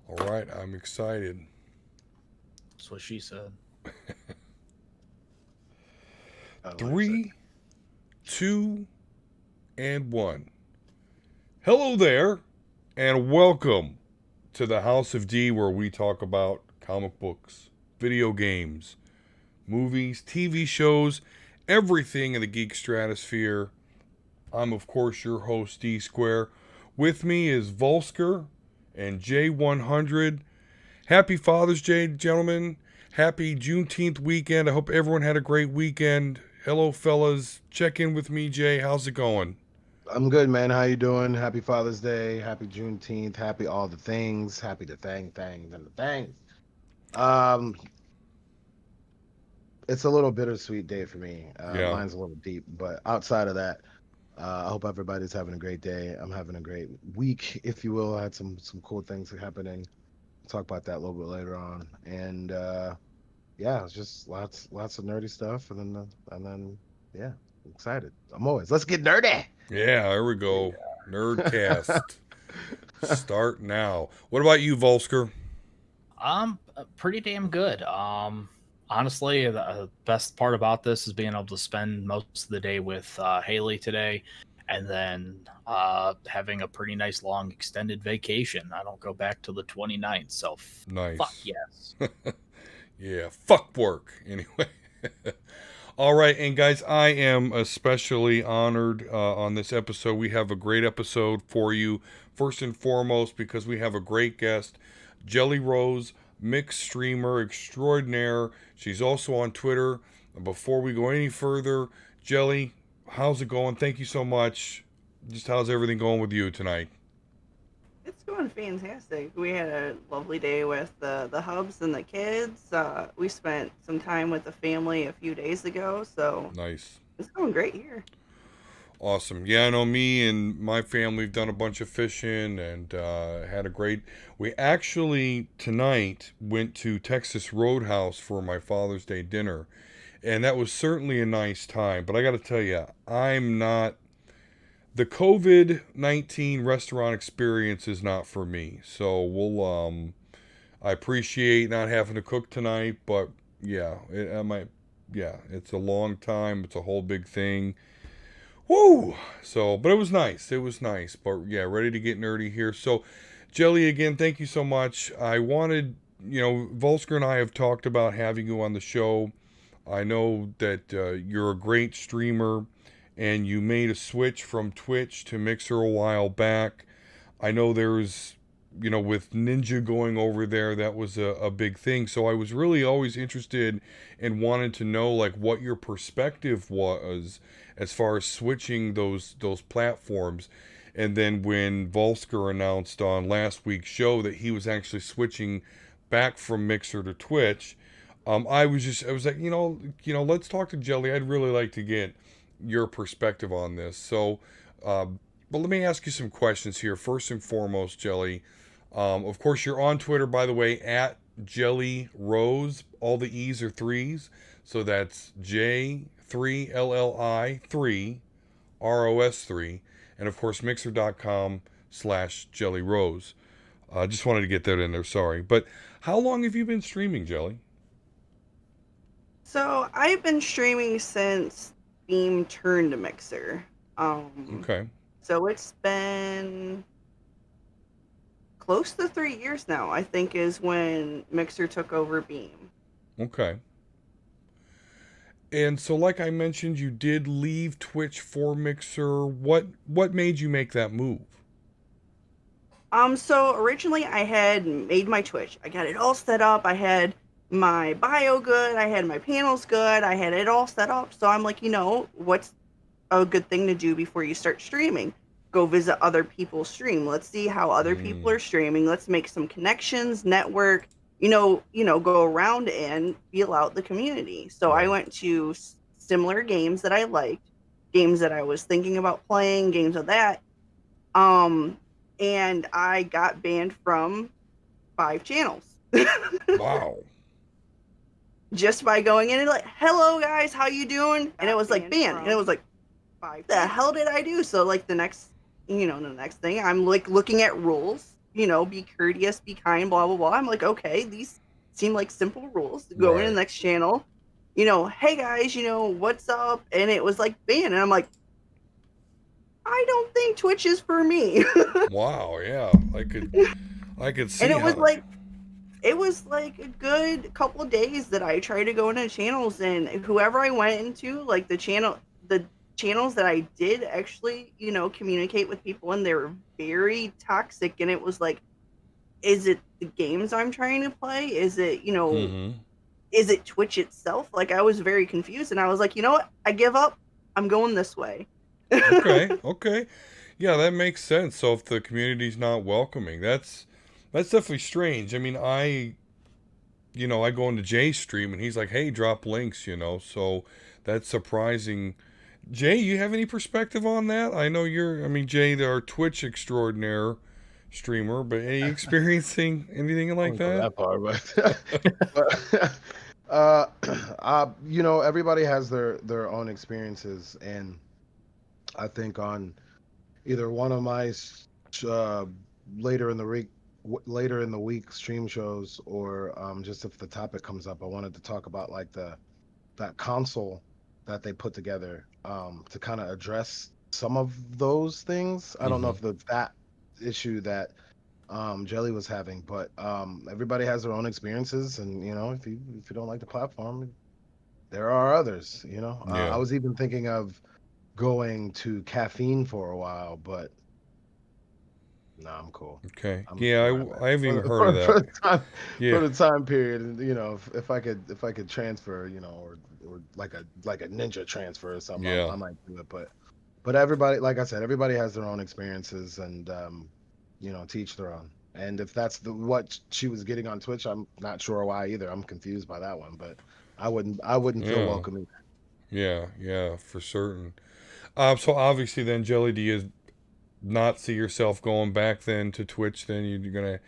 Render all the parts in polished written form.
All right, I'm excited. That's what she said. I like that. Three, two, and one. Hello there, and welcome to the House of D, where we talk about comic books, video games, movies, TV shows, everything in the geek stratosphere. I'm, of course, your host, Dsquare. With me is Vulsker and J100. Happy Father's Day, gentlemen. Happy Juneteenth weekend. I hope everyone had a great weekend. Hello, fellas. Check in with me, Jay. How's it going? I'm good, man. How you doing? Happy Father's Day. Happy Juneteenth. Happy all the things. Happy the things, and the things. Um, it's a little bittersweet day for me. Yeah. Mine's a little deep, but outside of that, I hope everybody's having a great day. I'm having a great week, if you will. I had some cool things happening. Talk about that a little bit later on. And yeah, it's just lots of nerdy stuff, and then yeah, I'm excited. I'm always let's get nerdy. Yeah, there we go. Nerdcast. Start now. What about you, Volsker? Pretty damn good. Honestly, the best part about this is being able to spend most of the day with Haley today, and then having a pretty nice long extended vacation. I don't go back to the 29th, so fuck Nice. yes. Yeah, fuck work. Anyway. All right, and guys, I am especially honored on this episode. We have a great episode for you. First and foremost, because we have a great guest, Jellie Rose, mixed streamer extraordinaire. She's also on Twitter. Before we go any further, Jelly, how's it going? Thank you so much. Just how's everything going with you tonight? It's going fantastic. We had a lovely day with the hubs and the kids. We spent some time with the family a few days ago, so Nice. it's going great here. Awesome. Yeah, I know me and my family have done a bunch of fishing and had a great. We actually tonight went to Texas Roadhouse for my Father's Day dinner, and that was certainly a nice time. But I got to tell you, I'm not. The COVID-19 restaurant experience is not for me. So I appreciate not having to cook tonight, but yeah, I might. Yeah, it's a long time. It's a whole big thing. Woo! So, but it was nice. It was nice. But yeah, ready to get nerdy here. So, Jelly, again, thank you so much. I wanted, Volsker and I have talked about having you on the show. I know that you're a great streamer and you made a switch from Twitch to Mixer a while back. I know there's, with Ninja going over there, that was a big thing. So I was really always interested and wanted to know like what your perspective was as far as switching those platforms. And then when Vulsker announced on last week's show that he was actually switching back from Mixer to Twitch, I was like, let's talk to Jelly. I'd really like to get your perspective on this. So, but let me ask you some questions here. First and foremost, Jelly. Of course, you're on Twitter, by the way, at Jellie Rose. All the E's are threes. So that's J3LLI3ROS3. And of course, mixer.com/Jellie Rose. Just wanted to get that in there. Sorry. But how long have you been streaming, Jelly? So I've been streaming since Beam turned to Mixer. Okay. So it's been close to 3 years now, I think, is when Mixer took over Beam. Okay. And so, like I mentioned, you did leave Twitch for Mixer. What made you make that move? So originally I had made my Twitch. I got it all set up. I had my bio good. I had my panels good. I had it all set up. So I'm like, what's a good thing to do before you start streaming? Go visit other people's stream. Let's see how other people are streaming. Let's make some connections, network, go around and feel out the community. So I Right. went to similar games that I liked, games that I was thinking about playing, games of that. And I got banned from 5 channels. Wow. Just by going in and like, hello guys, how you doing? And it was like banned. And it was like, the hell did I do? So like the next thing, I'm like looking at rules, be courteous, be kind, blah blah blah. I'm like, okay, these seem like simple rules. Go in the Right. next channel, hey guys, what's up? And it was like ban, and I'm like, I don't think Twitch is for me. Wow. Yeah. I could And see it was how. like a good couple of days that I tried to go into channels, and whoever I went into, like the channels that I did actually, communicate with people, and they were very toxic. And it was like, is it the games I'm trying to play? Is it, Mm-hmm. is it Twitch itself? Like, I was very confused, and I was like, you know what? I give up. I'm going this way. Okay. Okay. Yeah, that makes sense. So if the community's not welcoming, that's definitely strange. I mean, I go into Jay's stream and he's like, "Hey, drop links," So that's surprising. Jay, you have any perspective on that? I mean, Jay, our Twitch extraordinaire streamer, but any experiencing anything I like wouldn't go that? that far, but everybody has their own experiences, and I think on either one of my uh, later in the week later in the week stream shows, or just if the topic comes up, I wanted to talk about like that console that they put together to kind of address some of those things. I don't know Mm-hmm. if that issue that Jelly was having, but everybody has their own experiences, and if you don't like the platform, there are others. I Yeah. was even thinking of going to caffeine for a while, but no, I'm cool. Okay. I'm Yeah, where I'm at I haven't even for, heard of for, that. for the time Yeah. for the time period. And if I could transfer, or like a ninja transfer or something, Yeah. I might do it. But everybody, like I said, everybody has their own experiences, and teach their own. And if that's what she was getting on Twitch, I'm not sure why either. I'm confused by that one, but I wouldn't feel Yeah. welcome either. Yeah. Yeah, for certain. So obviously then, Jelly, do you not see yourself going back then to Twitch? Then you're gonna,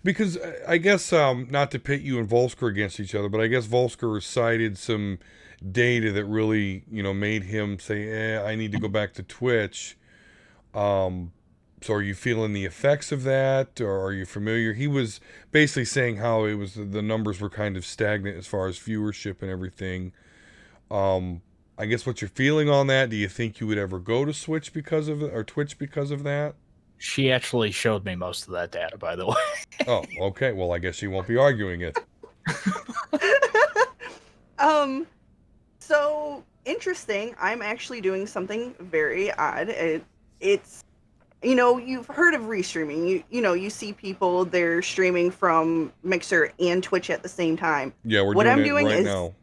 because I guess not to pit you and Vulsker against each other, but I guess Vulsker cited some data that really made him say, I need to go back to Twitch. Um, so are you feeling the effects of that, or are you familiar? He was basically saying how it was the numbers were kind of stagnant as far as viewership and everything. Um, I guess what's your feeling on that? Do you think you would ever go to Switch because of it, or Twitch because of that? She actually showed me most of that data, by the way. Oh, okay. Well, I guess you won't be arguing it. um, so interesting. I'm actually doing something very odd. It's you've heard of restreaming. You see people, they're streaming from Mixer and Twitch at the same time. Yeah, we're What doing I'm it doing right is now.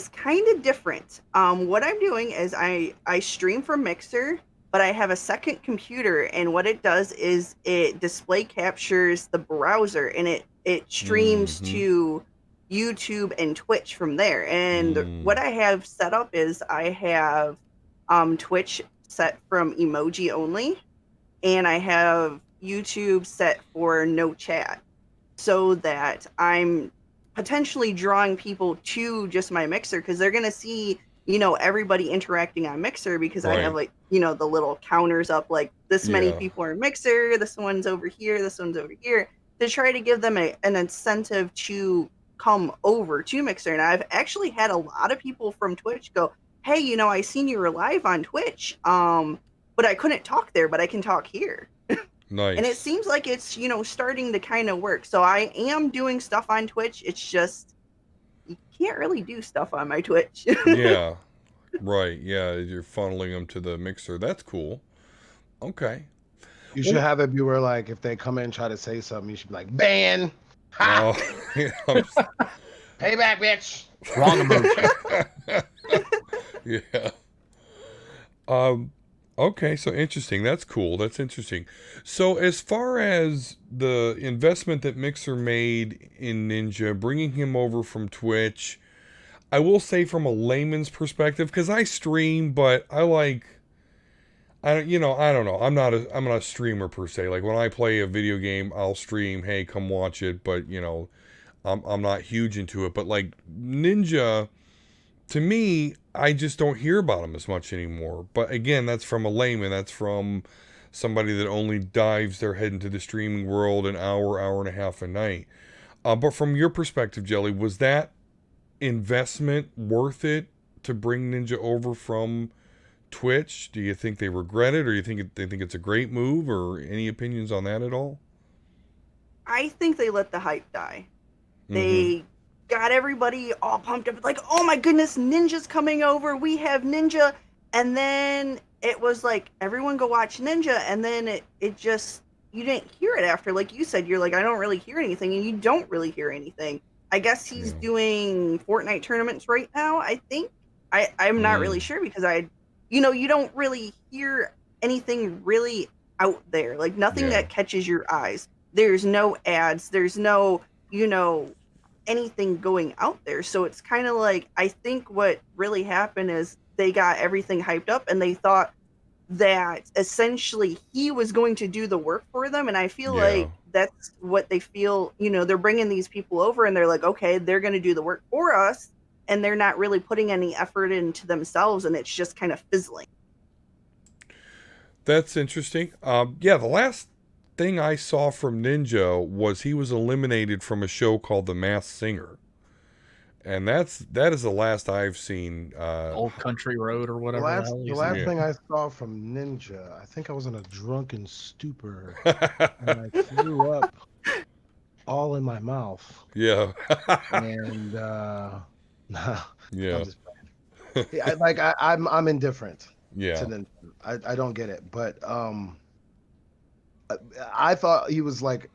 kind of different. What I'm doing is I stream from Mixer, but I have a second computer, and what it does is it display captures the browser, and it streams Mm-hmm. to YouTube and Twitch from there. And what Mm. I have set up is I have Twitch set from emoji only, and I have YouTube set for no chat, so that I'm potentially drawing people to just my Mixer, because they're gonna see everybody interacting on Mixer, because I have Right. like the little counters up, like this many Yeah. people are in Mixer, this one's over here, this one's over here, to try to give them an incentive to come over to Mixer. And I've actually had a lot of people from Twitch go, hey, I seen you were live on Twitch, but I couldn't talk there, but I can talk here. And it Nice. seems like it's starting to kind of work. So I am doing stuff on Twitch. It's just you can't really do stuff on my Twitch. Yeah. Right. Yeah. You're funneling them to the Mixer. That's cool. Okay. You should Well, have it be where, like, if they come in and try to say something, you should be like, ban, ha, no. Yeah. I'm payback, bitch. Wrong emoji. yeah. Um. Okay. So interesting. That's cool. That's interesting. So as far as the investment that Mixer made in Ninja, bringing him over from Twitch, I will say from a layman's perspective, because I stream, but I don't know. I'm not a streamer per se. Like when I play a video game, I'll stream, hey, come watch it, but I'm not huge into it. But like Ninja, to me, I just don't hear about him as much anymore. But again, that's from a layman. That's from somebody that only dives their head into the streaming world an hour, hour and a half a night. But from your perspective, Jelly, was that investment worth it to bring Ninja over from Twitch? Do you think they regret it, or you think they think it's a great move, or any opinions on that at all? I think they let the hype die. Mm-hmm. They got everybody all pumped up, like, oh my goodness, Ninja's coming over. We have Ninja. And then it was like, everyone go watch Ninja. And then it just, you didn't hear it after. Like you said, you're like, I don't really hear anything. And you don't really hear anything. I guess he's doing Fortnite tournaments right now, I think. I'm not really sure because you don't really hear anything really out there. Like nothing that catches your eyes. There's no ads. There's no, anything going out there. So it's kind of like, I think what really happened is they got everything hyped up and they thought that essentially he was going to do the work for them. And I feel like that's what they feel, they're bringing these people over and they're like, okay, they're going to do the work for us. And they're not really putting any effort into themselves. And it's just kind of fizzling. That's interesting. The last thing I saw from Ninja was he was eliminated from a show called The Masked Singer. And that is the last I've seen. Old Country Road or whatever. The last thing I saw from Ninja, I think I was in a drunken stupor and I threw up all in my mouth. Yeah. And yeah. I'm indifferent. Yeah. To Ninja. I don't get it, but I thought he was like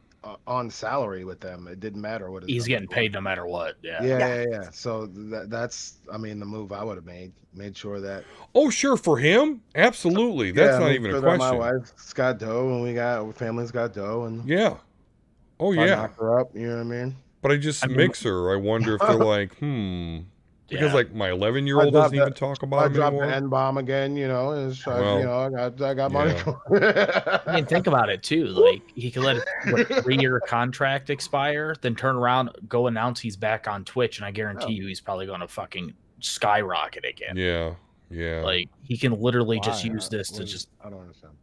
on salary with them. It didn't matter what he's getting paid no matter what. Yeah. So that's the move I would have made sure that. Oh, sure, for him, absolutely. That's not even a question. My wife's got dough, and our family's got dough, and oh I knock her up. You know what I mean? But I mix her. I wonder if they're like, because like my 11-year-old doesn't even talk about him anymore. I dropped the N-bomb again, and it's I got money. I mean, think about it too. Like he could let a 3-year contract expire, then turn around, go announce he's back on Twitch, and I guarantee you he's probably going to fucking skyrocket again. Yeah. Like he can literally just use this to just. I don't understand.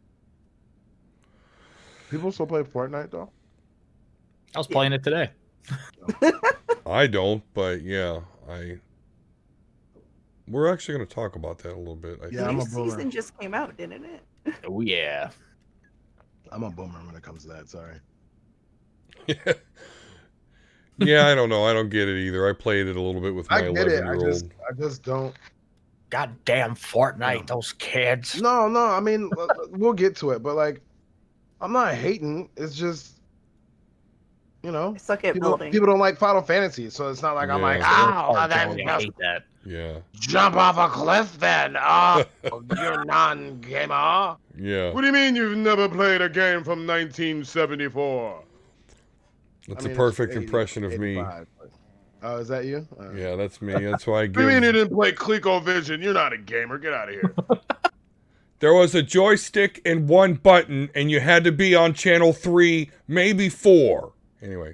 People still play Fortnite though. I was playing it today. I don't, but we're actually going to talk about that a little bit. The new season just came out, didn't it? Oh, yeah. I'm a boomer when it comes to that. Sorry. Yeah, I don't know. I don't get it either. I played it a little bit with my 11-year-old. I just don't. Goddamn Fortnite, those kids. No. I mean, we'll get to it, but like, I'm not hating. It's just. I suck at building. People don't like Final Fantasy, so it's not like I'm like, I hate that. Yeah. Jump off a cliff then. You're non-gamer. Yeah. What do you mean you've never played a game from 1974? That's a perfect impression of me. Oh, is that you? Yeah, that's me. That's why I give. What do you mean you didn't play ColecoVision? You're not a gamer. Get out of here. There was a joystick and one button, and you had to be on channel 3, maybe 4. Anyway,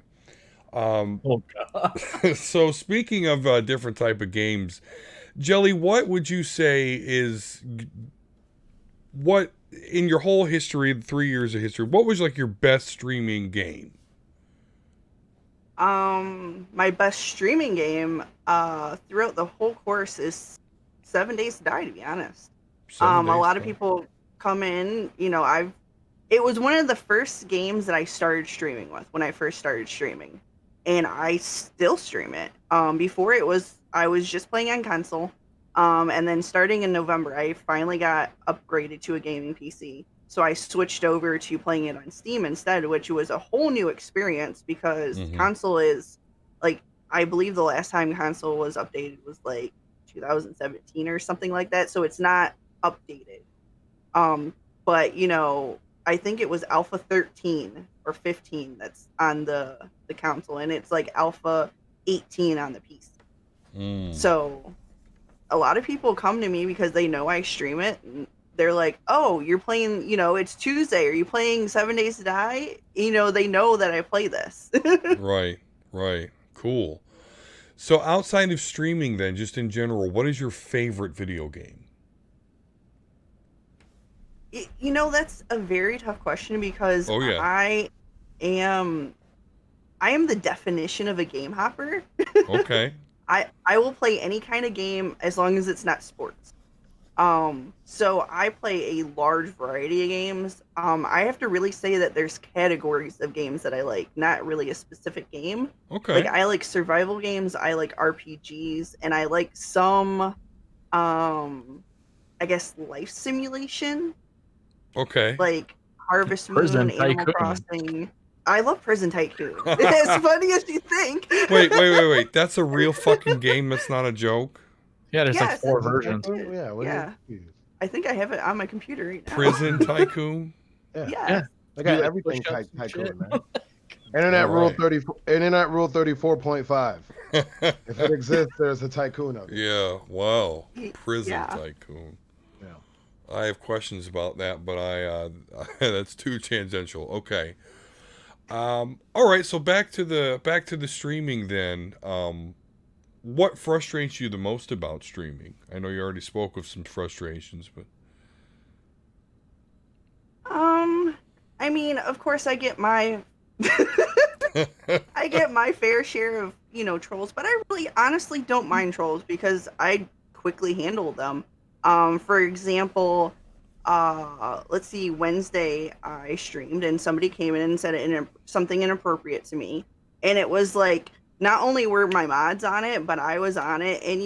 oh God. So speaking of different type of games, Jelly, what would you say is what in your whole history, 3 years of history, what was like your best streaming game? My best streaming game throughout the whole course is 7 Days to Die, to be honest. A lot of people come in, it was one of the first games that I started streaming with when I first started streaming, and I still stream it. Before I was just playing on console, and then starting in November, I finally got upgraded to a gaming PC. So I switched over to playing it on Steam instead, which was a whole new experience because console is like, I believe the last time console was updated was like 2017 or something like that. So it's not updated. But I think it was Alpha 13 or 15 that's on the console, and it's like Alpha 18 on the PC. So a lot of people come to me because they know I stream it, and they're like, oh, you're playing, it's Tuesday. Are you playing 7 Days to Die? They know that I play this. Right. Cool. So outside of streaming then, just in general, what is your favorite video game? That's a very tough question because Oh yeah. am I am the definition of a game hopper. Okay. I will play any kind of game as long as it's not sports. So I play a large variety of games. I have to really say that there's categories of games that I like, not really a specific game. Like Okay. I like survival games, I like RPGs, and I like some I guess life simulation, Okay. like Harvest Moon, Prison Animal Tycoon. Crossing. I love Prison Tycoon. As funny as you think. Wait. That's a real fucking game. That's not a joke. Yeah, there's like Yes, 4 Prison versions. Tycoon? Yeah, what yeah. is it? I think I have it on my computer right now. Prison Tycoon. Yeah. Yes. Yeah. They got You, like, everything push ups and Tycoon, shit. man. Internet All rule right. 34. Internet rule 34.5. If it exists, there's a tycoon of it. Yeah. Wow. Prison Yeah. Tycoon. Yeah. I have questions about that, but that's too tangential. Okay. All right. So back to the streaming then. What frustrates you the most about streaming? I know you already spoke of some frustrations, but I mean, of course I get my I get my fair share of, trolls, but I really honestly don't mind trolls because I quickly handle them. For example, let's see, Wednesday I streamed and somebody came in and said something inappropriate to me. And it was like, not only were my mods on it, but I was on it. And,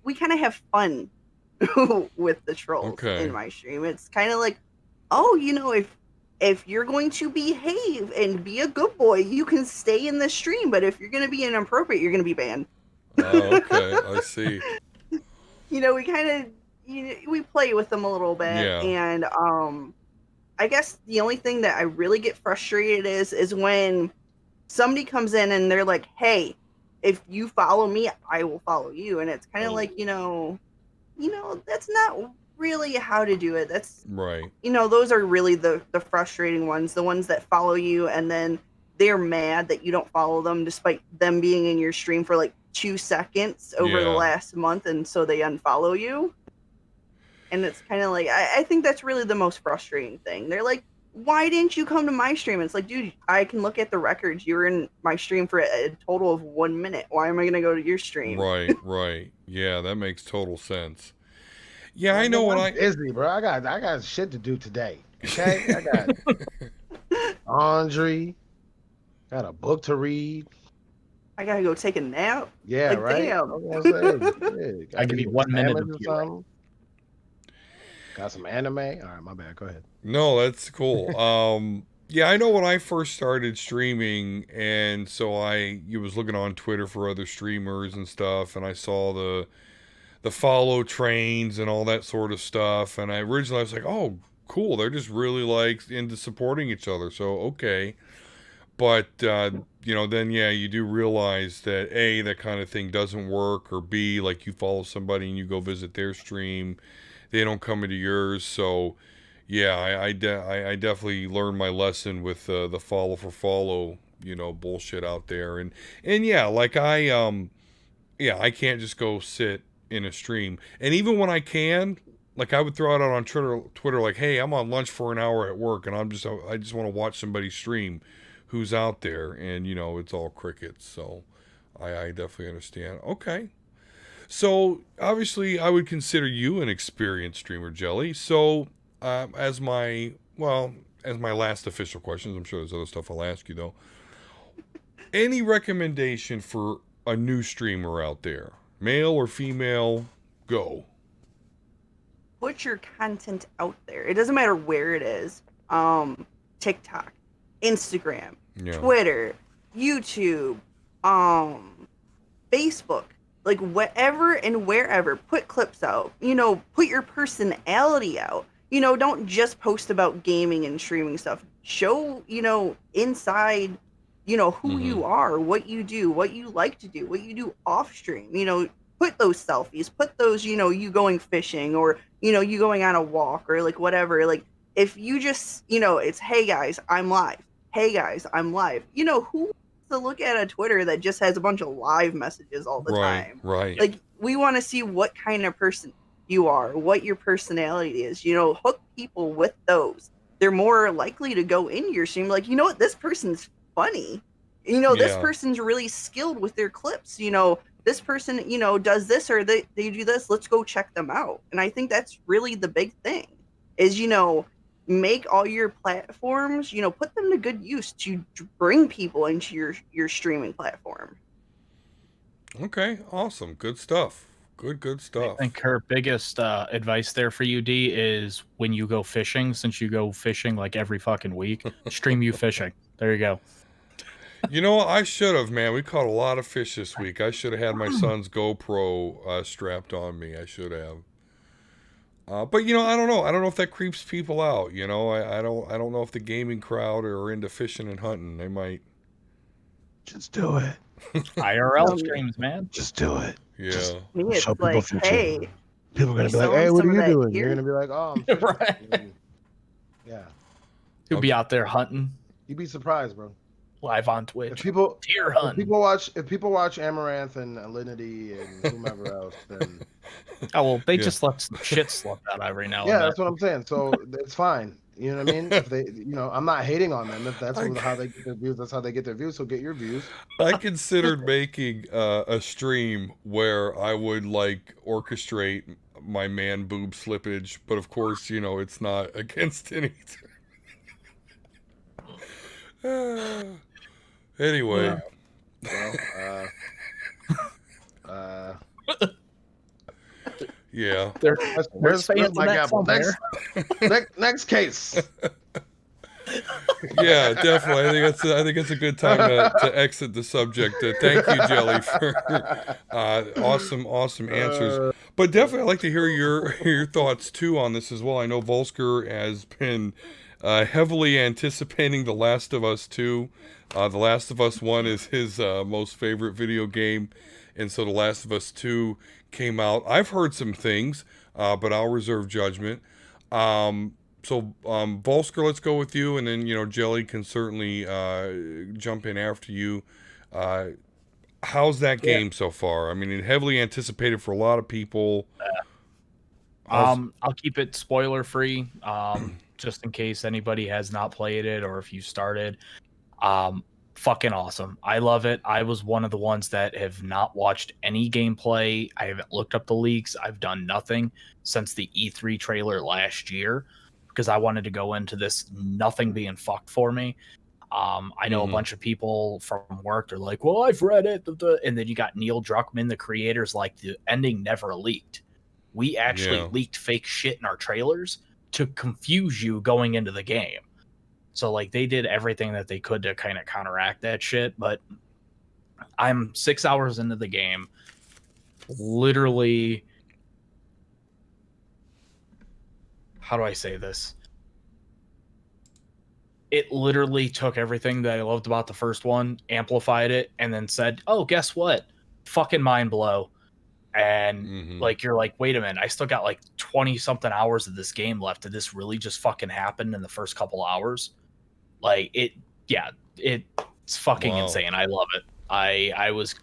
we kind of have fun with the trolls Okay. in my stream. It's kind of like, oh, if you're going to behave and be a good boy, you can stay in the stream. But if you're going to be inappropriate, you're going to be banned. oh, okay, I see. We kind of we play with them a little bit, Yeah. and I guess the only thing that I really get frustrated is when somebody comes in and they're like, "Hey, if you follow me, I will follow you," and it's kind of like that's not really how to do it. That's Right. those are really the frustrating ones, the ones that follow you and then they're mad that you don't follow them despite them being in your stream for like 2 seconds over the Yeah. last month, and so they unfollow you. And it's kind of like I think that's really the most frustrating thing. They're like, why didn't you come to my stream? It's like, dude, I can look at the records. You were in my stream for a total of 1 minute. Why am I gonna go to your stream? Right. Yeah, that makes total sense. Yeah, I know Bro, what I'm busy, bro. I got shit to do today. Okay, I got laundry. Got a book to read. I gotta go take a nap. Yeah, Like, right. damn. I was gonna say, I give you 1 minute of or viewing. something. Got some anime. All right, my bad. Go ahead. No, that's cool. Yeah, I know when I first started streaming, and so you was looking on Twitter for other streamers and stuff, and I saw the follow trains and all that sort of stuff, and I was like, oh, cool, they're just really like into supporting each other, so okay. But then you do realize that A, that kind of thing doesn't work, or B, like you follow somebody and you go visit their stream, they don't come into yours, so. Yeah, I definitely learned my lesson with the follow for follow, bullshit out there, and yeah, like I can't just go sit in a stream, and even when I can, like I would throw it out on Twitter, like, hey, I'm on lunch for an hour at work, and I just want to watch somebody stream, who's out there, and it's all crickets, so I definitely understand. Okay. So obviously, I would consider you an experienced streamer, Jelly. So as my last official questions, I'm sure there's other stuff I'll ask you though. Any recommendation for a new streamer out there, male or female? Go. Put your content out there. It doesn't matter where it is. TikTok, Instagram, Yeah. Twitter, YouTube, Facebook, like whatever and wherever. Put clips out. Put your personality out. Don't just post about gaming and streaming stuff. Show, inside, who you are, what you do, what you like to do, what you do off stream. Put those selfies, put those, you going fishing or, you going on a walk or like whatever. Like if you just, it's, hey guys, I'm live. Hey guys, I'm live. Who wants to look at a Twitter that just has a bunch of live messages all the time? Right. Like we want to see what kind of person you are, what your personality is. Hook people with those. They're more likely to go into your stream like, you know what, this person's funny. This Yeah. person's really skilled with their clips. This person, does this or they do this. Let's go check them out. And I think that's really the big thing is, make all your platforms, put them to good use to bring people into your streaming platform. Okay, awesome. Good stuff. Good stuff. I think her biggest advice there for you, D, is when you go fishing, since you go fishing like every fucking week, stream you fishing. There you go. I should have, man. We caught a lot of fish this week. I should have had my son's GoPro strapped on me. I should have. But I don't know. I don't know if that creeps people out. I don't know if the gaming crowd are into fishing and hunting. They might. Just do it. IRL streams, man. Just do it. Yeah. Just it's show people like, fishing. hey, People are gonna be like, selling "Hey, what some are of you that doing?" gear? You're gonna be like, "Oh, I'm fishing." Right. Yeah. Who'd be out there hunting You'd be surprised, bro. live on If Twitch? people Deer if hunting. people watch Amaranth and Alinity and whomever else, then Oh well, they Yeah. just let some shit slip out every now yeah, and then. that's what I'm saying. So it's fine. You know what I mean? If they, I'm not hating on them. If that's how they get their views, that's how they get their views. So get your views. I considered making a stream where I would orchestrate my man boob slippage, but of course, it's not against anything. Anyway, Well, yeah. where's fans my in that gavel? somewhere. Next case. Yeah, definitely. I think it's a good time to exit the subject. Thank you, Jelly, for awesome answers. But definitely, I'd like to hear your thoughts too on this as well. I know Vulsker has been heavily anticipating The Last of Us 2. The Last of Us 1 is his most favorite video game, and so The Last of Us 2 came out. I've heard some things, but I'll reserve judgment. So, Vulsker, let's go with you, and then, Jelly can certainly jump in after you. How's that game so far? I mean, heavily anticipated for a lot of people. I'll keep it spoiler free, just in case anybody has not played it or if you started. Fucking awesome. I love it. I was one of the ones that have not watched any gameplay. I haven't looked up the leaks. I've done nothing since the E3 trailer last year, because I wanted to go into this nothing being fucked for me. I know a bunch of people from work are like, well, I've read it. And then you got Neil Druckmann, the creators, like, the ending never leaked. We actually leaked fake shit in our trailers to confuse you going into the game. So, they did everything that they could to kind of counteract that shit. But I'm 6 hours into the game. Literally, how do I say this? It literally took everything that I loved about the first one, amplified it, and then said, oh, guess what? Fucking mind blow. And you're like, wait a minute, I still got 20 something hours of this game left. Did this really just fucking happen in the first couple hours? It's fucking insane. I love it. I was,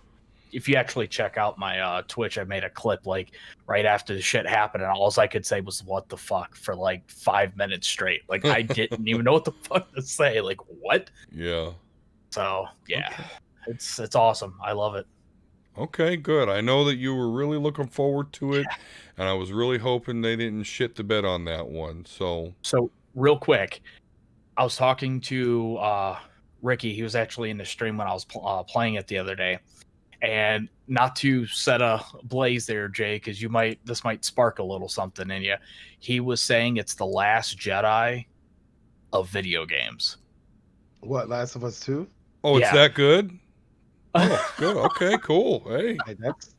if you actually check out my Twitch, I made a clip right after the shit happened, and all I could say was what the fuck for 5 minutes straight. I didn't even know what the fuck to say. What? Yeah. So yeah, it's awesome. I love it. Okay, good. I know that you were really looking forward to it, and I was really hoping they didn't shit the bed on that one. So real quick, I was talking to Ricky. He was actually in the stream when I was playing it the other day. And not to set a blaze there, Jay, because this might spark a little something in you. He was saying it's the last Jedi of video games. What, Last of Us 2? Oh, it's that good? Oh, good. Okay, cool. Hey,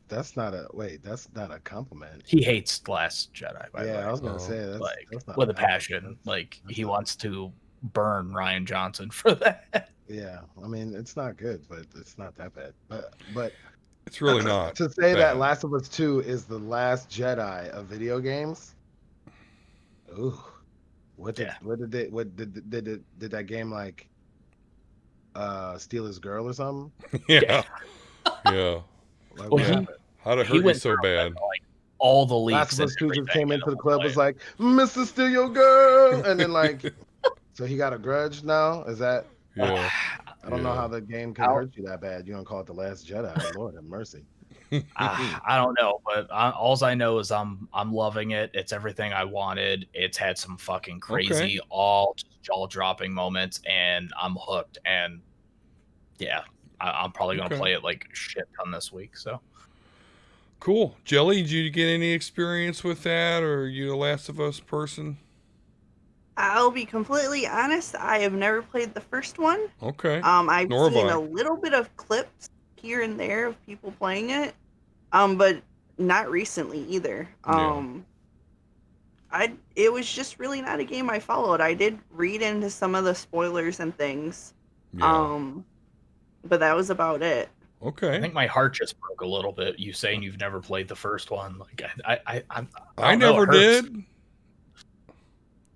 that's not a compliment. He hates Last Jedi, by the way. Yeah, I was gonna say that's not with a passion. He wants to burn Rian Johnson for that. Yeah, I mean, it's not good, but it's not that bad. But it's really not. To say that Last of Us 2 is the last Jedi of video games. Ooh, did that game steal his girl or something? Yeah. Yeah. Well, how'd it hurt you so bad? all the Last leaks of and Us 2 just everything, came and into the we'll club, play was it. like, Mr. Steal Your Girl. And then, like, so he got a grudge now? Is that? Yeah. I don't know Yeah. how the game can hurt you that bad. You don't call it The Last Jedi. Lord have mercy. I don't know, but all I know is I'm loving it. It's everything I wanted. It's had some fucking crazy, all jaw dropping moments, and I'm hooked. And yeah, I'm probably gonna Okay. play it like shit ton this week. So Cool. Jelly, did you get any experience with that, or are you a Last of Us person? I'll be completely honest. I have never played the first one. Okay. I've Nor have seen I. a little bit of clips here and there of people playing it, but not recently either. Yeah. It was just really not a game I followed. I did read into some of the spoilers and things, Yeah. but that was about it. I Okay. think my heart just broke a little bit. You saying you've never played the first one, like I I don't know, never it hurts. did.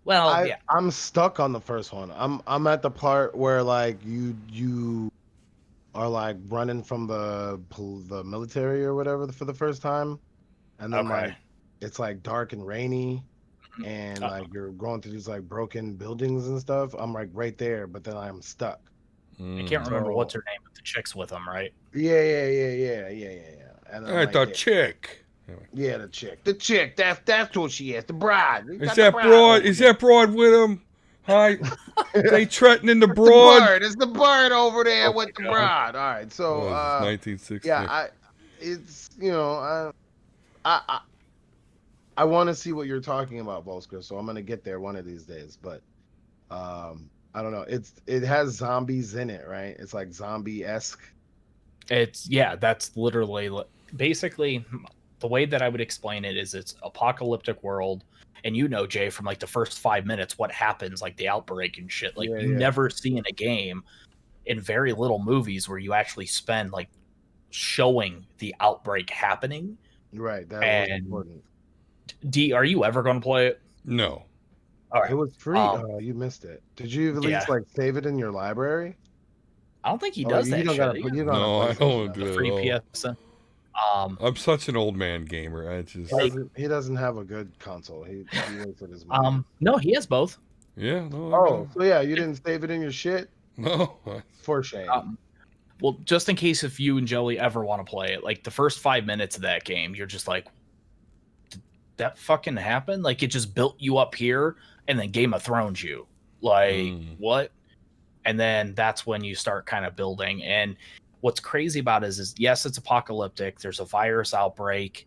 Well, yeah, I'm stuck on the first one. I'm at the part where like you are like running from the military or whatever for the first time, and then okay. like it's like dark and rainy, and Uh, like you're going through these like broken buildings and stuff. I'm like right there, but then I'm stuck. I can't remember So- what's her name, but the chick's with him, right? Yeah. And I'm I like, thought yeah, chick. yeah, the chick. That's what she is. The bride. You Is got the that bride broad? over Is there. that broad with him? Hi. They threatening the It's the broad. bird. It's the bird over there Oh with my the God. bride. All right, so What was this, 1960? yeah, it's I I want to see what you're talking about, Vulsker. So I'm gonna get there one of these days. But I don't know. It has zombies in it, right? It's like zombie-esque. That's literally basically the way that I would explain it is it's apocalyptic world, and you know, Jay, from like the first 5 minutes, what happens, like the outbreak and shit. Like you Yeah. never see in a game, in very little movies, where you actually spend like showing the outbreak happening. Right. That was And important. D, are you ever going to play it? No. All right. It was free. Um, Oh, you missed it. Did you at least yeah. like save it in your library? I don't think he Oh, does you that don't shit. gotta put. You don't No, I have don't PlayStation, do though. it. Free Oh. PSN. I'm such an old man gamer. I just He doesn't have a good console. He wasted his money. No, he has both. yeah. No. Oh, so yeah, you didn't save it in your shit? No. For shame. Well, just in case if you and Jelly ever want to play it, like the first 5 minutes of that game, you're just like, did that fucking happen? Like it just built you up here and then Game of Thrones you. Like, what? And then that's when you start kind of building. And what's crazy about it is yes, it's apocalyptic. There's a virus outbreak.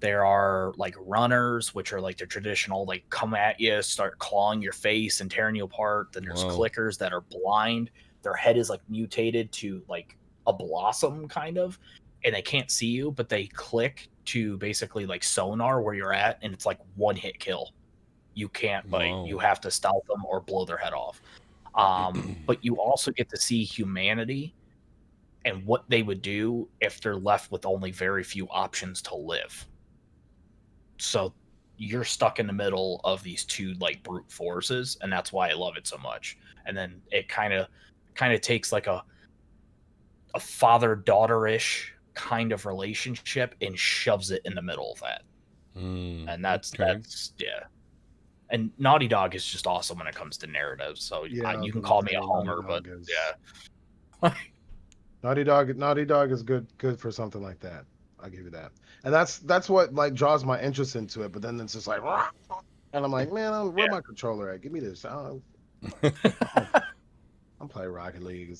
There are like runners, which are like the traditional, like come at you, start clawing your face and tearing you apart. Then there's Wow. clickers that are blind. Their head is like mutated to like a blossom kind of, and they can't see you, but they click to basically like sonar where you're at, and it's like one hit kill. You can't like Wow. you have to stealth them or blow their head off. But you also get to see humanity and what they would do if they're left with only very few options to live. So you're stuck in the middle of these two like brute forces, and that's why I love it so much. And then it kind of takes like a father-daughter-ish kind of relationship and shoves it in the middle of that. And that's yeah. And Naughty Dog is just awesome when it comes to narrative. So you can call me a homer, but yeah. Naughty Dog is good for something like that. I'll give you that. And that's what like draws my interest into it. But then it's just like, and I'm like, man, where's my controller at? Give me this. I'm playing Rocket League.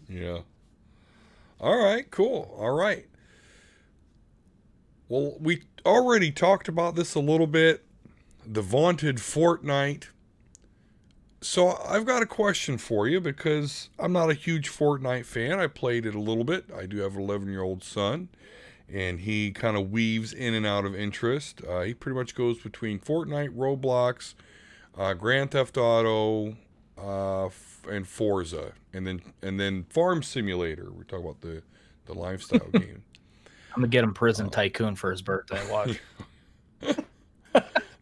Yeah. All right. Cool. All right. Well, we already talked about this a little bit. The vaunted Fortnite. So I've got a question for you because I'm not a huge Fortnite fan. I played it a little bit. I do have an 11-year-old son, and he kind of weaves in and out of interest. He pretty much goes between Fortnite, Roblox, Grand Theft Auto, and Forza, and then Farm Simulator. We're talking about the lifestyle game. I'm gonna get him Prison Tycoon for his birthday. Watch.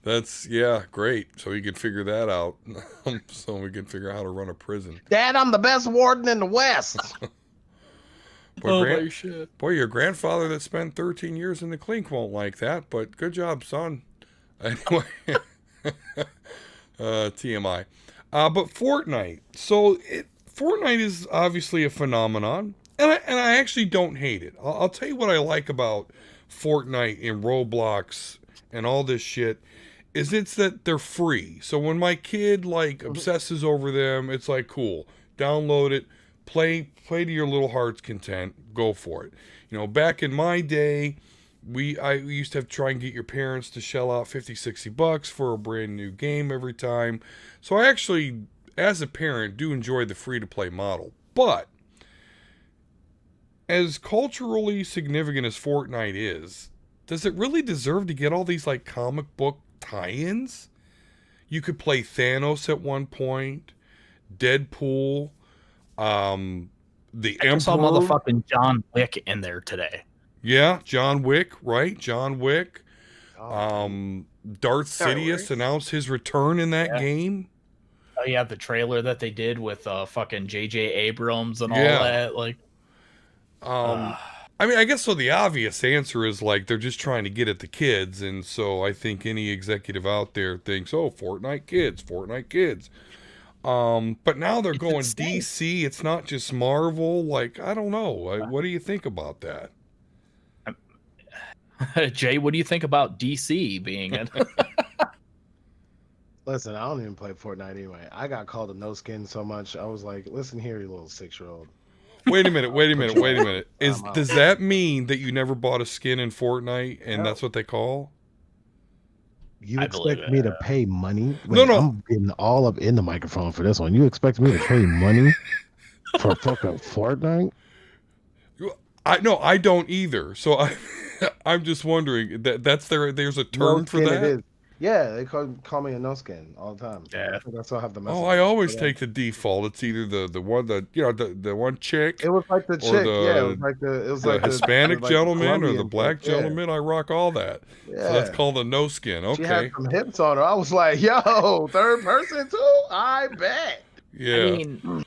That's great. So he could figure that out. So we can figure out how to run a prison. Dad, I'm the best warden in the West. Boy, shit. boy, your grandfather that spent 13 years in the clink won't like that, but good job, son. Anyway, TMI. But Fortnite. Fortnite is obviously a phenomenon, and I actually don't hate it. I'll tell you what I like about Fortnite and Roblox and all this shit is it's that they're free. So when my kid like obsesses over them, it's like cool. Download it, play to your little heart's content, go for it. You know, back in my day, we used to have to try and get your parents to shell out 50, 60 bucks for a brand new game every time. So I actually, as a parent, do enjoy the free to play model. But as culturally significant as Fortnite is, does it really deserve to get all these like comic book tie-ins? You could play Thanos at one point, Deadpool, the I Emperor. just saw motherfucking John Wick in there today. Yeah, John Wick, right? John Wick. Oh, Darth Star Sidious Wars. announced his return in that Yeah. game. Oh yeah, the trailer that they did with fucking J.J. Abrams and Yeah. all that. Like, I mean, I guess so. The obvious answer is like they're just trying to get at the kids, and so I think any executive out there thinks, "Oh, Fortnite kids, Fortnite kids." But now they're It's going insane. DC. It's not just Marvel. Like, I don't know. What do you think about that? Jay, what do you think about DC being in? listen, I don't even play Fortnite anyway. I got called a no skin so much. I was like, listen here, you little 6-year-old. Wait a minute. I'm out. Does that mean that you never bought a skin in Fortnite, and No. that's what they call? You I believe expect me it. to pay money? Wait, No. I'm getting all up in the microphone for this one. You expect me to pay money for fucking Fortnite? I don't either. So I'm just wondering there's a term No for skin that. it is. Yeah, they call me a no skin all the time. Yeah. I think I still have the message. Oh, I always take the default. It's either the one that the one chick, It was like the or chick, yeah. It the- was like the Hispanic like the gentleman, or the Colombian black chick, yeah. gentleman. I rock all that. Yeah. So that's called a no skin. She had Okay. some hips on her. I was like, yo, third person too? I bet. Yeah. I mean,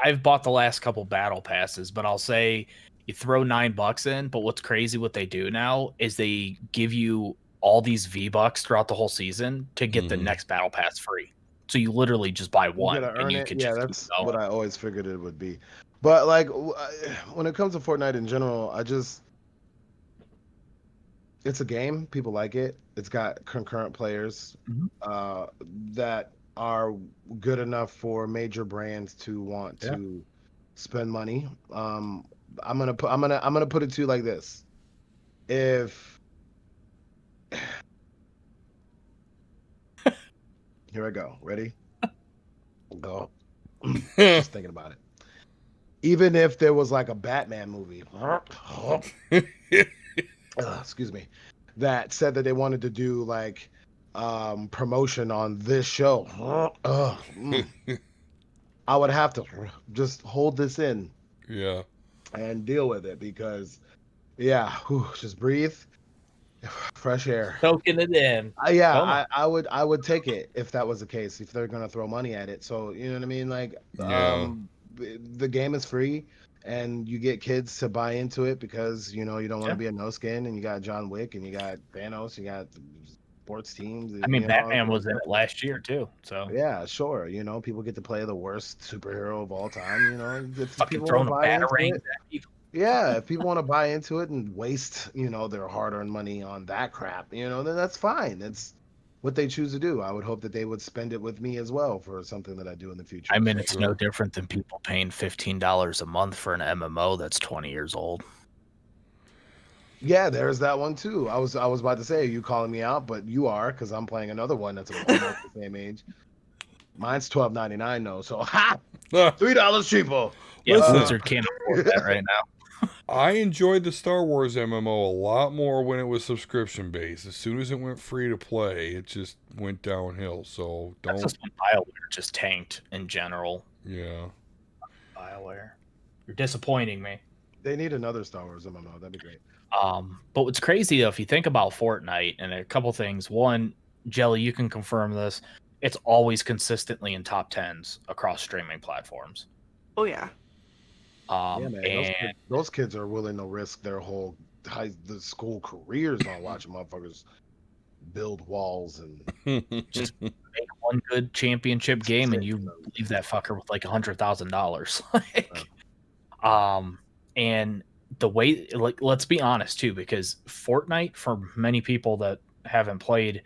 I've bought the last couple battle passes, but I'll say you throw $9 in. But what's crazy, what they do now is they give you all these V-Bucks throughout the whole season to get the Mhm. next battle pass free. So you literally just buy You one gotta and earn you it. can Yeah, just keep that's going. what I always figured it would be. But like, when it comes to Fortnite in general, it's a game. People like it. It's got concurrent players Mhm. that are good enough for major brands to want to spend money. I'm gonna put it to you like this: if here I go, ready? Go. Just thinking about it. Even if there was like a Batman movie, excuse me, that said that they wanted to do like promotion on this show, I would have to just hold this in Yeah. and deal with it because, just breathe, fresh air. Soaking it in. I would take it if that was the case, if they're gonna throw money at it. So you know what I mean? Like, Yeah. the game is free, and you get kids to buy into it because you don't want to be a no skin, and you got John Wick, and you got Thanos, you got sports teams. I mean, you know, Batman was in it last year too. So Yeah, sure. People get to play the worst superhero of all time. If fucking people throwing want a to buy into batarang it, at people. yeah, if people want to buy into it and waste, their hard-earned money on that crap, then that's fine. That's what they choose to do. I would hope that they would spend it with me as well for something that I do in the future. I mean, it's no Sure. different than people paying $15 a month for an MMO that's 20 years old. Yeah, there's that one too. I was about to say, are you calling me out? But you are, because I'm playing another one that's almost the same age. Mine's $12.99 though, so $3 cheaper. Yeah, Listen. Blizzard can't afford that right now. I enjoyed the Star Wars MMO a lot more when it was subscription based. As soon as it went free to play, it just went downhill. So That's don't. just when BioWare just tanked in general. Yeah. BioWare, you're disappointing me. They need another Star Wars MMO. That'd be great. But what's crazy though, if you think about Fortnite, and a couple things. One, Jelly, you can confirm this. It's always consistently in top 10s across streaming platforms. Oh yeah. Yeah, man. And Those kids are willing to risk their whole the school careers on watching motherfuckers build walls and just make one good championship game and Sick, you man. leave that fucker with like $100,000. Yeah. And the way, like, let's be honest too, because Fortnite, for many people that haven't played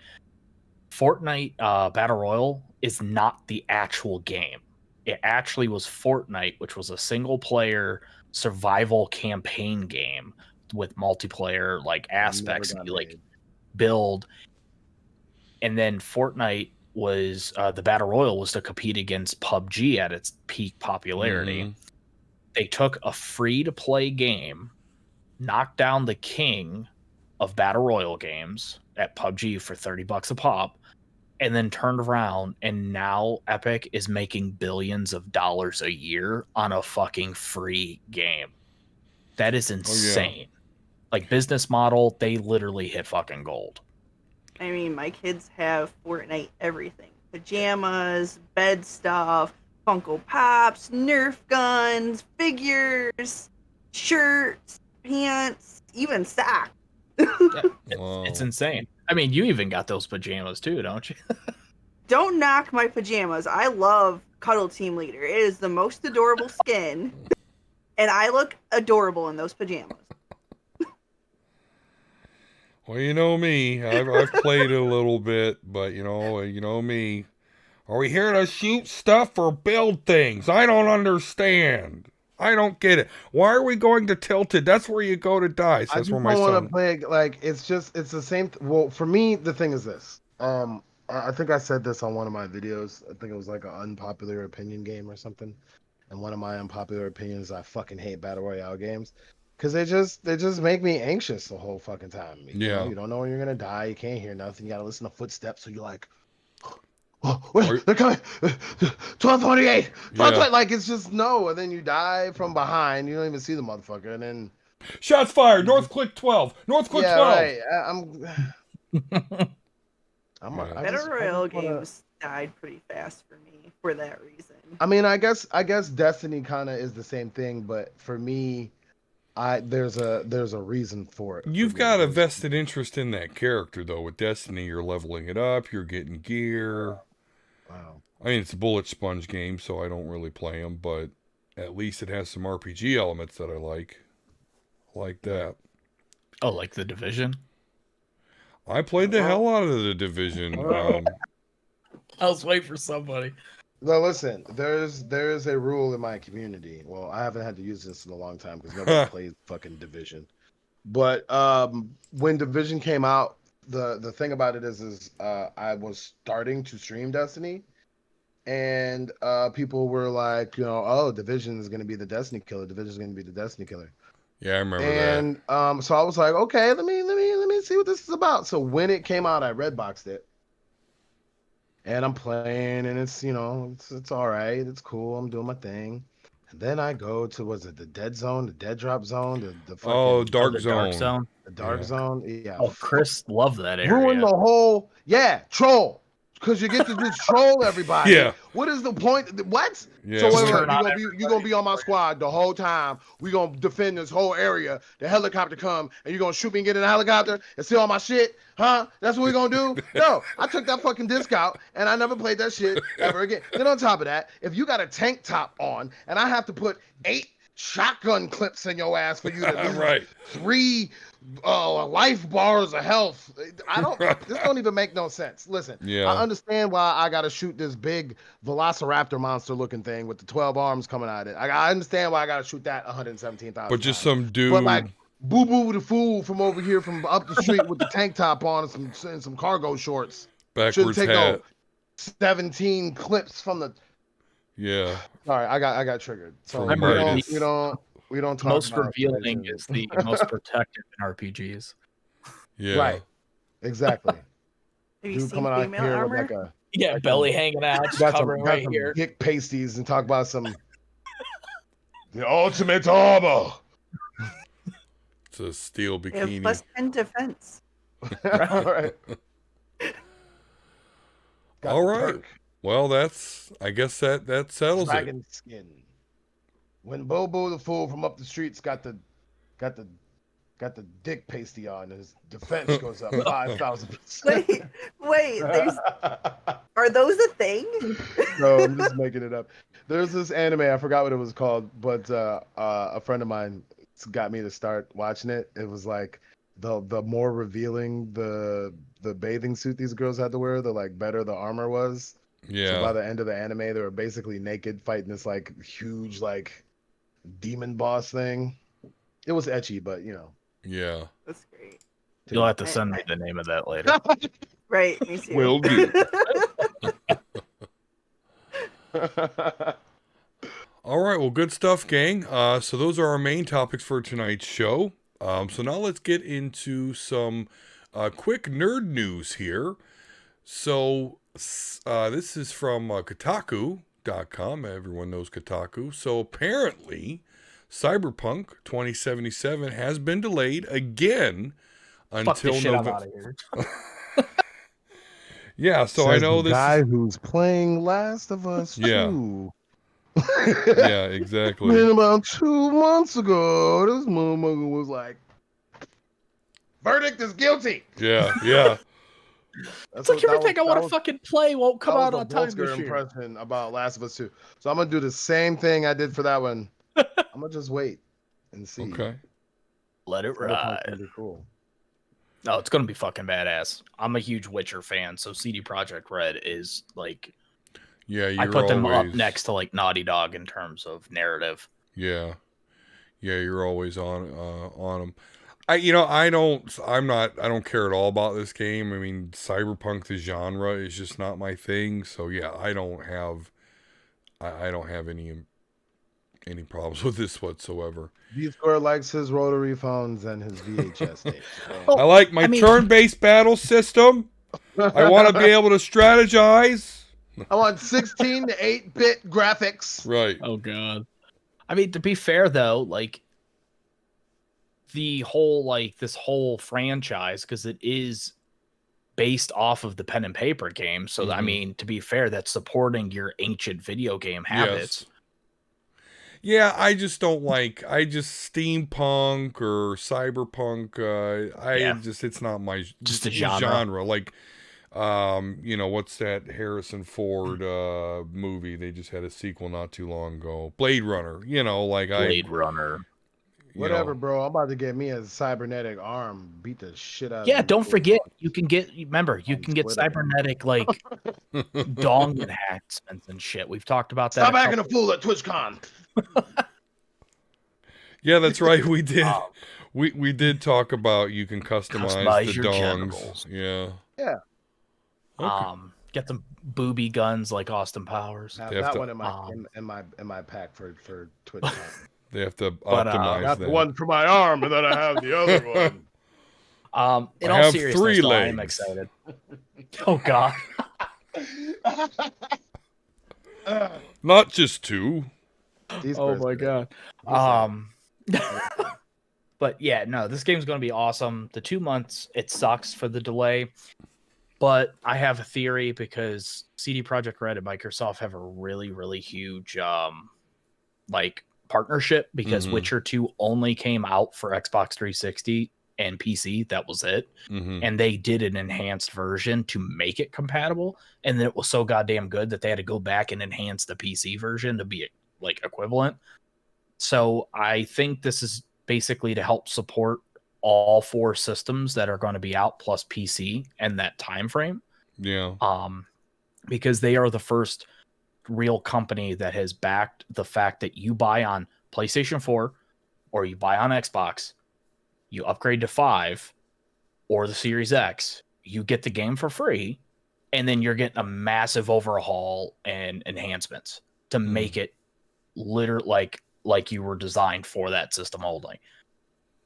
Fortnite, Battle Royale is not the actual game. It actually was Fortnite, which was a single player survival campaign game with multiplayer like aspects, and you like build. And then Fortnite was the Battle Royale was to compete against PUBG at its peak popularity. Mhm. They took a free to play game, knocked down the king of Battle Royale games at PUBG for $30 a pop, and then turned around, and now Epic is making billions of dollars a year on a fucking free game. That is insane. Like, business model, they literally hit fucking gold. I mean, my kids have Fortnite everything. Pajamas, bed stuff, Funko Pops, Nerf guns, figures, shirts, pants, even socks. It's insane. I mean, you even got those pajamas too, don't you? Don't knock my pajamas. I love Cuddle Team Leader. It is the most adorable skin. And I look adorable in those pajamas. Well, you know me. I've played a little bit, but you know me. Are we here to shoot stuff or build things? I don't understand. I don't get it. Why are we going to Tilted? That's where you go to die. So I that's just where my don't want son. to play. Like, it's the same. Well, for me, the thing is this. I think I said this on one of my videos. I think it was like an unpopular opinion game or something. And one of my unpopular opinions, I fucking hate battle royale games because they just make me anxious the whole fucking time. You know, you don't know when you're gonna die. You can't hear nothing. You gotta listen to footsteps. So you're like, oh, wait, they're coming. 1228. 1228. Like, it's just no. And then you die from behind. You don't even see the motherfucker. And then shots fired. North Click 12. North Click 12. Right. Battle Royale games died pretty fast for me for that reason. I mean, I guess Destiny kind of is the same thing, but for me, there's a reason for it. You've got a vested interest in that character, though. With Destiny, you're leveling it up. You're getting gear. Wow. I mean, it's a bullet sponge game, so I don't really play them, but at least it has some RPG elements that I like. Like that. Oh, like The Division? I played the hell out of The Division. I was waiting for somebody. No, listen, there's a rule in my community. Well, I haven't had to use this in a long time because nobody plays fucking Division. But when Division came out, the thing about it is I was starting to stream Destiny, and people were like, oh, Division is going to be the Destiny killer. Division is going to be the Destiny killer. Yeah, I remember that. And so I was like, okay, let me see what this is about. So when it came out, I redboxed it. And I'm playing, and it's it's all right, it's cool. I'm doing my thing, and then I go to the dead zone, the dead drop zone, the fucking Dark Zone, the dark zone. Yeah. Oh, Chris loved that area. Ruin the whole troll, because you get to just troll everybody. Yeah. What is the point? What? Yeah. So you're gonna be on my squad the whole time. We're gonna defend this whole area. The helicopter come and you're gonna shoot me and get in the helicopter and steal all my shit? Huh? That's what we're gonna do? No, I took that fucking disc out and I never played that shit ever again. Then on top of that, if you got a tank top on and I have to put 8 shotgun clips in your ass for you to lose 3 life bars of health. This don't even make no sense. Listen, I understand why I gotta shoot this big velociraptor monster looking thing with the 12 arms coming out of it. I understand why I gotta shoot that 117,000 but just some dude. But like Boo Boo the fool from over here from up the street with the tank top on and some cargo shorts. Backwards take hat. no 17 clips from the. Yeah. Sorry, I got triggered. So we don't talk most about revealing is the most protective in RPGs. Yeah. Right. Exactly. Have you Dude seen coming out female here armor? with like Belly hanging out, just got covering right some here. dick pasties and talk about some the ultimate armor. It's a steel They have bikini. plus 10 defense. All right. All right. Well, I guess that settles it. Dragon skin. when Bobo the fool from up the streets got the got the dick pasty on, his defense goes up 5,000%. Wait. Are those a thing? No, I'm just making it up. There's this anime, I forgot what it was called, but a friend of mine got me to start watching it. It was like the more revealing the bathing suit these girls had to wear, the like better the armor was. So by Yeah. the end of the anime, they were basically naked fighting this like huge like demon boss thing. It was etchy, but you know. Yeah. That's great. You'll have to send me the name of that later. Right, me too. Will do. All right. Well, good stuff, gang. So those are our main topics for tonight's show. So now let's get into some quick nerd news here. So this is from Kotaku.com. Everyone knows Kotaku. So apparently, Cyberpunk 2077 has been delayed again Fuck until this shit, I'm out November. of here. Yeah, so I Says know the this. guy who's playing Last of Us Yeah. 2. Yeah, exactly. Man, about 2 months ago, this motherfucker was like, "Verdict is guilty." Yeah. It's like everything I want to fucking play won't come out on time Vulsker this year. impression about Last of Us 2. So I'm gonna do the same thing I did for that one. I'm gonna just wait and see. Okay. Let it Cyberpunk's ride. gonna be cool. No, it's gonna be fucking badass. I'm a huge Witcher fan, so CD Projekt Red is like Yeah, you're I put them up always next to like Naughty Dog in terms of narrative. Yeah, you're always on them. I don't care at all about this game. I mean, cyberpunk the genre is just not my thing. So yeah, I don't have any problems with this whatsoever. Dsquare likes his rotary phones and his VHS tapes. So. I like my I mean- turn-based battle system. I want to be able to strategize. I want 16 to 8-bit graphics. Right. Oh god. I mean, to be fair though, like the whole this whole franchise, because it is based off of the pen and paper game. So I Mhm. mean, to be fair, that's supporting your ancient video game habits. Yes. Yeah, I just don't like. I just steampunk or cyberpunk. It's not my Just a genre. Like, what's that Harrison Ford movie? They just had a sequel not too long ago. Blade Runner. Blade Runner. Whatever, bro. I'm about to get me a cybernetic arm. Beat the shit out of Yeah, you. don't forget you can get Twitter. cybernetic like dong enhancements and shit. We've talked about that. Stop acting a fool at TwitchCon. Yeah, that's right. We did. Um, We did talk about you can customize the your dongs. genitals. Yeah. Yeah. Okay. Get some booby guns like Austin Powers. Have They have that to- one in my pack for TwitchCon. They have to But, optimize Got that. the one for my arm, and then I have the other one. In I all have seriousness, 3 though, I am legs. excited. Oh god. Not just 2. Oh my god. But yeah, no, this game's going to be awesome. The 2 months, it sucks for the delay, but I have a theory because CD Projekt Red and Microsoft have a really, really huge partnership because Mhm. Witcher 2 only came out for Xbox 360 and PC. That was it. Mm-hmm. And they did an enhanced version to make it compatible, and then it was so goddamn good that they had to go back and enhance the PC version to be equivalent. So I think this is basically to help support all 4 systems that are going to be out plus PC and that time frame. Yeah. Because they are the first real company that has backed the fact that you buy on PlayStation 4 or you buy on Xbox, you upgrade to 5 or the Series X, you get the game for free, and then you're getting a massive overhaul and enhancements to make it literally like you were designed for that system only.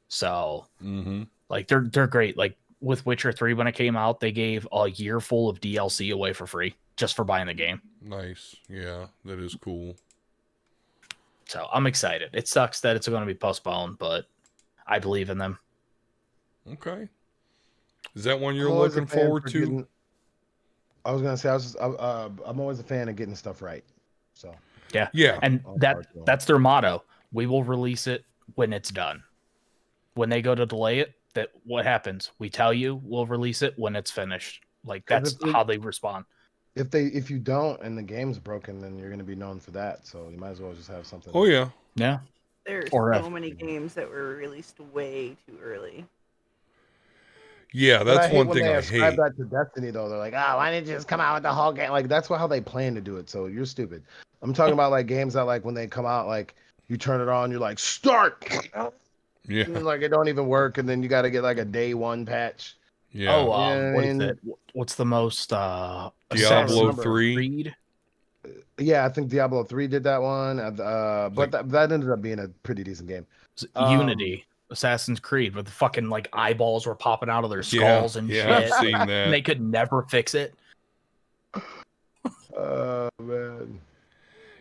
So they're great. Like with Witcher 3 when it came out, they gave a year full of DLC away for free just for buying the game. Nice. Yeah, that is cool. So I'm excited. It sucks that it's going to be postponed, but I believe in them. Okay. Is that one you're I'm always a looking fan forward for to? I was gonna say I'm always a fan of getting stuff right. So Yeah. Yeah. And that's their motto. We will release it when it's done. When they go to delay it, that what happens? We tell you we'll release it when it's finished. Like that's how they respond. If you don't and the game's broken, then you're going to be known for that. So you might as well just have something. Oh yeah. Yeah. There's so many games that were released way too early. Yeah, that's one thing I hate. That to Destiny though. They're like, why didn't you just come out with the whole game? Like that's how they plan to do it. So you're stupid. I'm talking about like games that like when they come out, like you turn it on, you're like start. Yeah. And then, like it don't even work, and then you got to get like a day one patch. Yeah. Oh, what is it? What's the most Diablo 3? Yeah, I think Diablo 3 did that one. But that ended up being a pretty decent game. Unity, Assassin's Creed, with the fucking like eyeballs were popping out of their skulls and shit. I've seen that. And they could never fix it. Man.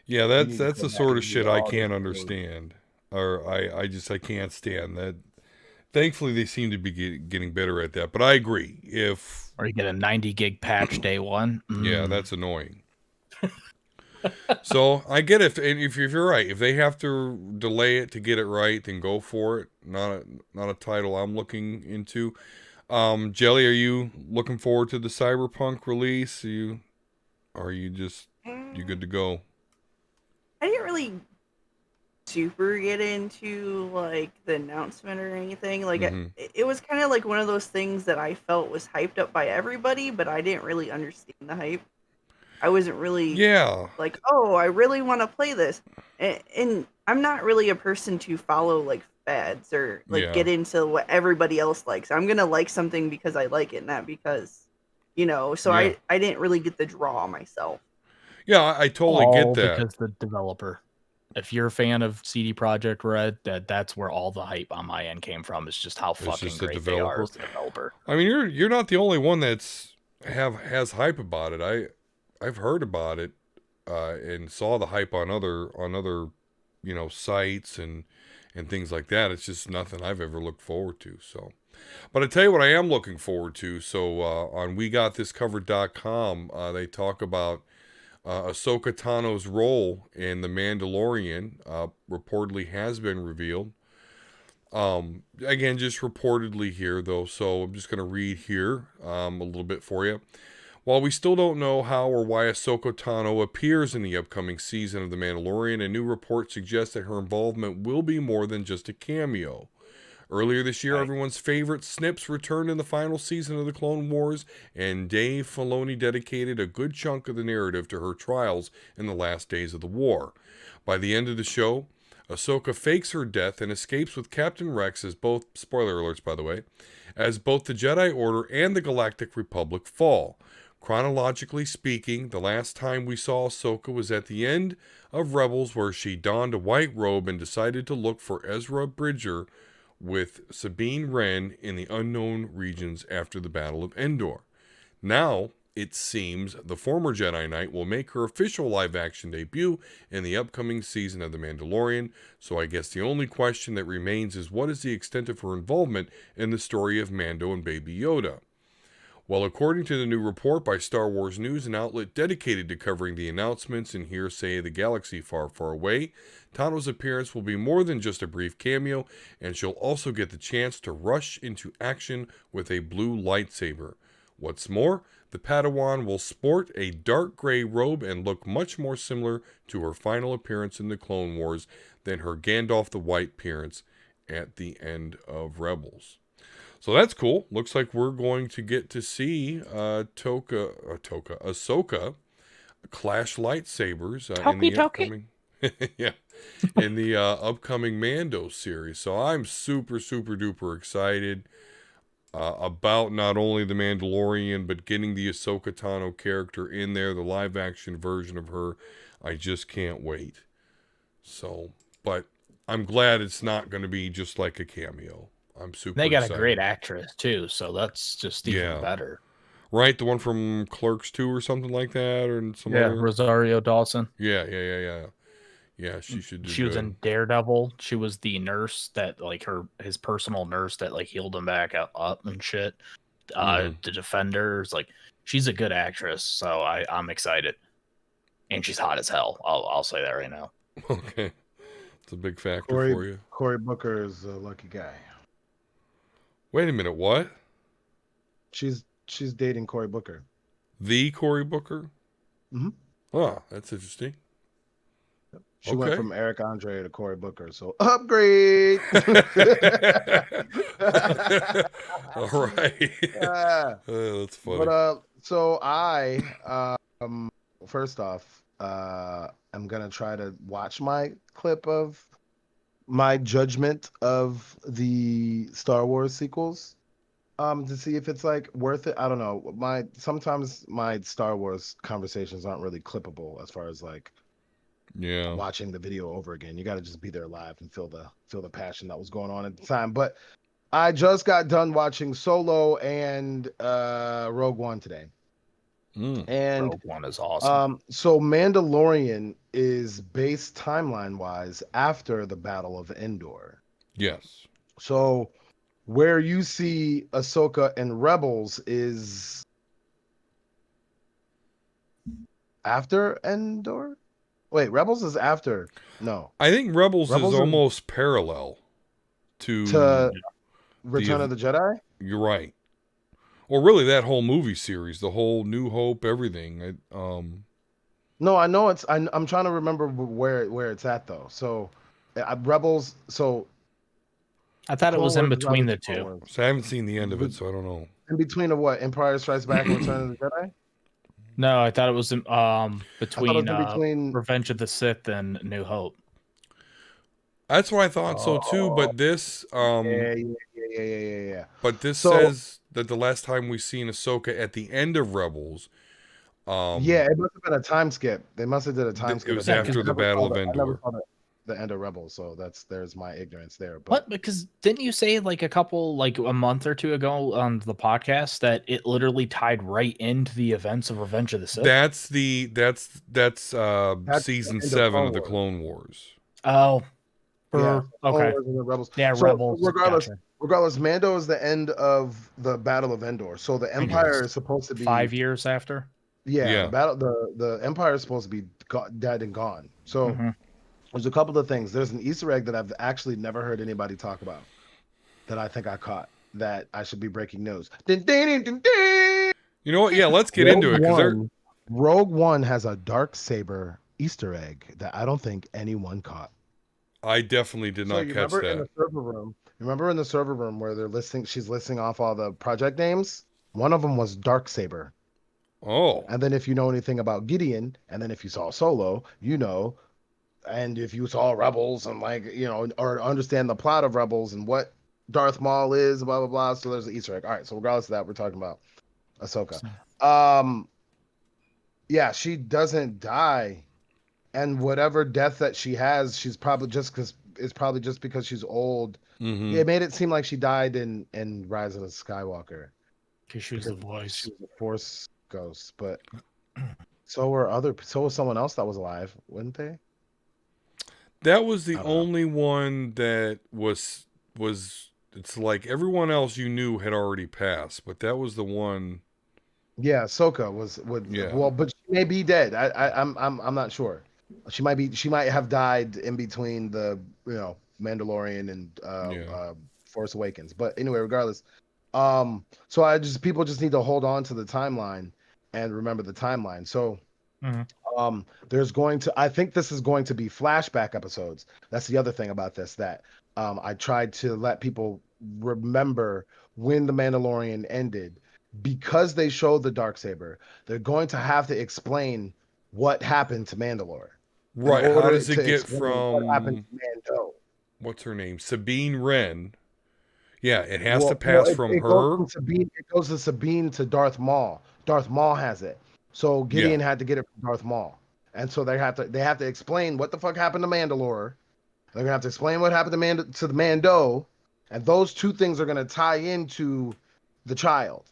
Yeah, that's the sort of shit I can't understand, or I can't stand that. Thankfully, they seem to be getting better at that. But I agree. Or you get a 90 gig patch day one. Yeah, that's annoying. So I get it. If you're right, if they have to delay it to get it right, then go for it. Not a title I'm looking into. Jelly, are you looking forward to the Cyberpunk release? You good to go? I didn't really super get into like the announcement or anything. Like it was kind of like one of those things that I felt was hyped up by everybody, but I didn't really understand the hype. I wasn't really like, oh, I really want to play this, and I'm not really a person to follow like fads or like get into what everybody else likes. I'm gonna like something because I like it, not because so I didn't really get the draw myself. Yeah, I totally get that. Because the developer. If you're a fan of CD Projekt Red, that's where all the hype on my end came from. It's just how fucking great they are as a developer. I mean, you're not the only one has hype about it. I've heard about it and saw the hype on other sites and things like that. It's just nothing I've ever looked forward to. So, but I tell you what I am looking forward to. So on WeGotThisCovered.com, they talk about Ahsoka Tano's role in The Mandalorian reportedly has been revealed. Again, just reportedly here, though, so I'm just going to read here a little bit for you. While we still don't know how or why Ahsoka Tano appears in the upcoming season of The Mandalorian, a new report suggests that her involvement will be more than just a cameo. Earlier this year, everyone's favorite Snips returned in the final season of The Clone Wars, and Dave Filoni dedicated a good chunk of the narrative to her trials in the last days of the war. By the end of the show, Ahsoka fakes her death and escapes with Captain Rex as both, spoiler alerts by the way, as both the Jedi Order and the Galactic Republic fall. Chronologically speaking, the last time we saw Ahsoka was at the end of Rebels, where she donned a white robe and decided to look for Ezra Bridger with Sabine Wren in the unknown regions after the Battle of Endor. Now, it seems the former Jedi Knight will make her official live-action debut in the upcoming season of The Mandalorian, so I guess the only question that remains is what is the extent of her involvement in the story of Mando and Baby Yoda? Well, according to the new report by Star Wars News, an outlet dedicated to covering the announcements and hearsay of the galaxy far, far away, Tano's appearance will be more than just a brief cameo, and she'll also get the chance to rush into action with a blue lightsaber. What's more, the Padawan will sport a dark gray robe and look much more similar to her final appearance in the Clone Wars than her Gandalf the White appearance at the end of Rebels. So that's cool. Looks like we're going to get to see Ahsoka clash lightsabers in the upcoming in the upcoming Mando series. So I'm super, super duper excited about not only The Mandalorian, but getting the Ahsoka Tano character in there, the live action version of her. I just can't wait. So, but I'm glad it's not going to be just like a cameo. I'm super excited. A great actress too, so that's just even better. Right, the one from Clerks 2 or something like that, or some other... Rosario Dawson. Yeah, she should do She was in Daredevil. She was the nurse that, like, his personal nurse that, like, healed him back up and shit. The Defenders, like, she's a good actress, so I'm excited. and she's hot as hell. I'll say that right now. Okay. It's a big factor for you. Cory Booker is a lucky guy. Wait a minute, what? She's dating Cory Booker. The Cory Booker? Mm-hmm. Oh, that's interesting. She went from Eric Andre to Cory Booker, so upgrade. All right. That's funny. But so I first off, I'm gonna try to watch my clip of my judgment of the Star Wars sequels. To see if it's like worth it. I don't know. Sometimes my Star Wars conversations aren't really clippable as far as like watching the video over again. You got to just be there live and feel the passion that was going on at the time. But I just got done watching Solo and Rogue One today. And Rogue One is awesome. So Mandalorian is based timeline wise after the Battle of Endor. Yes. So where you see Ahsoka and Rebels is after Endor? Wait, Rebels is after. No. I think Rebels is almost parallel to Return of the Jedi? You're right. Or really that whole movie series, the whole New Hope, everything. No, I know I'm trying to remember where it's at though. So Rebels, so I thought it was in between the two. So I haven't seen the end of it, so I don't know. In between of what? Empire Strikes Back and Return of the Jedi? No, I thought it was between Revenge of the Sith and New Hope. That's what I thought so too, but this yeah. But this says that the last time we seen Ahsoka at the end of Rebels. Yeah, it must have been a time skip. They must have did a time skip. It was after the Battle of Endor. The end of Rebels, so there's my ignorance there. But what? Because didn't you say like a month or two ago on the podcast that it literally tied right into the events of Revenge of the Sith? That's season 7 of the Clone Wars. Oh, yeah. Okay. Rebels. Yeah, so Rebels. Regardless, Mando is the end of the Battle of Endor. So the Empire is supposed to be 5 years after. Yeah. The Empire is supposed to be dead and gone. So. There's a couple of things. There's an Easter egg that I've actually never heard anybody talk about that I think I caught that I should be breaking news. You know what? Yeah, let's get into it. Rogue One has a darksaber Easter egg that I don't think anyone caught. I definitely did not catch that. In the server room, remember in the server room where she's listing off all the project names? One of them was darksaber. Oh. And then if you know anything about Gideon, and then if you saw Solo, you know. And if you saw Rebels and or understand the plot of Rebels and what Darth Maul is, blah blah blah. So there's an Easter egg. All right. So regardless of that, we're talking about Ahsoka. Yeah, she doesn't die, and whatever death that she has, she's probably just because she's old. Mm-hmm. It made it seem like she died in Rise of the Skywalker. Because she was the voice. She was a Force ghost, but so was someone else that was alive, wouldn't they? That was the only one that was. It's like everyone else you knew had already passed, but that was the one. Yeah, Ahsoka well, but she may be dead. I'm not sure. She might have died in between the Mandalorian and Force Awakens. But anyway, regardless, so people just need to hold on to the timeline and remember the timeline. So. Mm-hmm. I think this is going to be flashback episodes. That's the other thing about this that I tried to let people remember when the Mandalorian ended because they showed the darksaber. They're going to have to explain what happened to Mandalore. Right. How does it get from what happened to Mando? What's her name? Sabine Wren. Yeah, it has to pass from her. It goes to Sabine to Darth Maul. Darth Maul has it. So Gideon had to get it from Darth Maul. And so they have to explain what the fuck happened to Mandalore. They're gonna have to explain what happened to the Mando, and those two things are gonna tie into the child.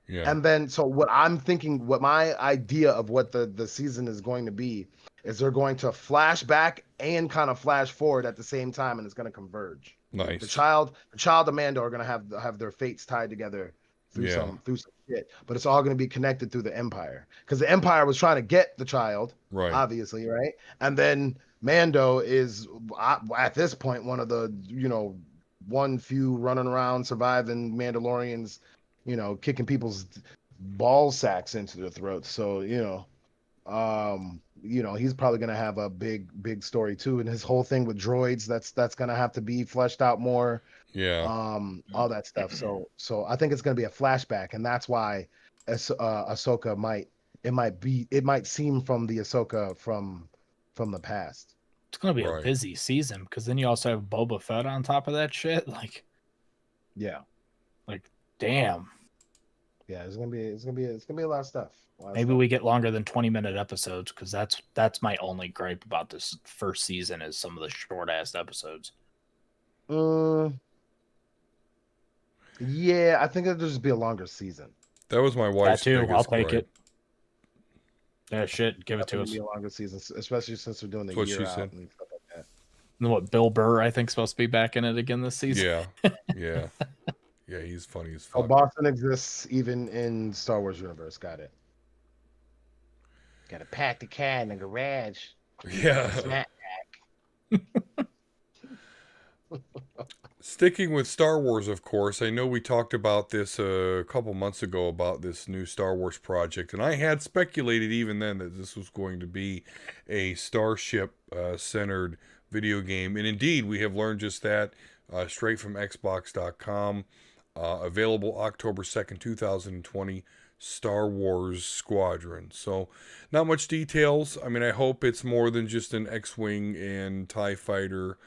Yeah. And then so what I'm thinking, what my idea of what the season is going to be is they're going to flash back and kind of flash forward at the same time, and it's gonna converge. Nice. The child and Mando are gonna have their fates tied together through some shit, but it's all going to be connected through the Empire because the Empire was trying to get the child, Right. obviously, right? And then Mando is at this point one of the one few running around surviving Mandalorians, kicking people's ball sacks into their throats. So he's probably gonna have a big story too, and his whole thing with droids that's gonna have to be fleshed out more. Yeah. All that stuff. So I think it's gonna be a flashback, and that's why Ahsoka might seem from the Ahsoka from the past. It's gonna be Right. a busy season because then you also have Boba Fett on top of that shit. Like, Yeah, damn. yeah, it's gonna be a lot of stuff. Maybe we get longer than 20-minute episodes because that's my only gripe about this first season is some of the short ass episodes. Yeah, I think it'll just be a longer season. That was my wife's That too. biggest I'll take gripe. it. Yeah, shit. Give it to us. Be a longer season, especially since we're doing the That's what year she out said. and stuff like that. And what Bill Burr, I think, supposed to be back in it again this season. Yeah. Yeah. Yeah, he's funny as Oh, fuck. Boston exists even in Star Wars universe. Got it. Got to pack the cat in the garage. Yeah. Smack. Sticking with Star Wars, of course, I know we talked about this a couple months ago about this new Star Wars project, and I had speculated even then that this was going to be a Starship-centered video game, and indeed, we have learned just that straight from Xbox.com. Available October 2nd, 2020, Star Wars Squadron. So, not much details. I mean, I hope it's more than just an X-Wing and TIE Fighter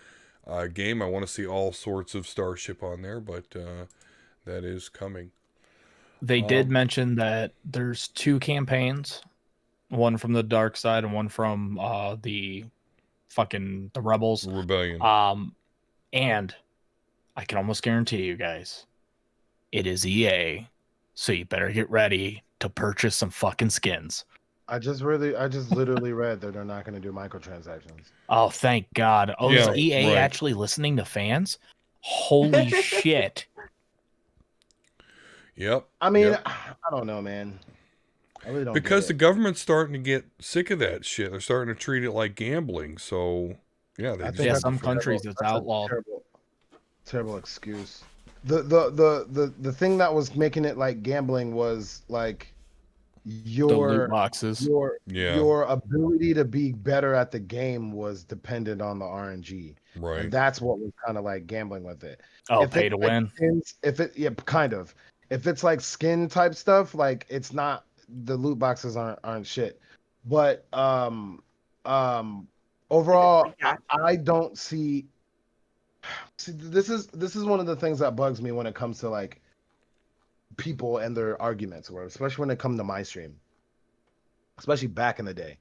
game. I want to see all sorts of Starship on there, but that is coming. They did mention that there's 2 campaigns, one from the dark side and one from the Rebels. Rebellion. And I can almost guarantee you guys, it is EA, so you better get ready to purchase some fucking skins. I just literally read that they're not going to do microtransactions. Oh, thank God. Oh, Yeah, is EA right. actually listening to fans? Holy shit. Yep. I mean, yep. I don't know, man. I really don't. Because the get it. government's starting to get sick of that shit. They're starting to treat it like gambling. So, yeah. They I just think Yeah, that's some a countries terrible- it's that's a outlawed. Terrible excuse. The thing that was making it like gambling was like The loot your boxes. Yeah. your ability to be better at the game was dependent on the RNG. Right. And that's what was kind of like gambling with it. Oh, If pay it's to like win. skins, kind of. If it's like skin type stuff, like it's not, the loot boxes aren't shit. But overall, I don't see this is one of the things that bugs me when it comes to like people and their arguments, or especially when it comes to my stream, especially back in the day,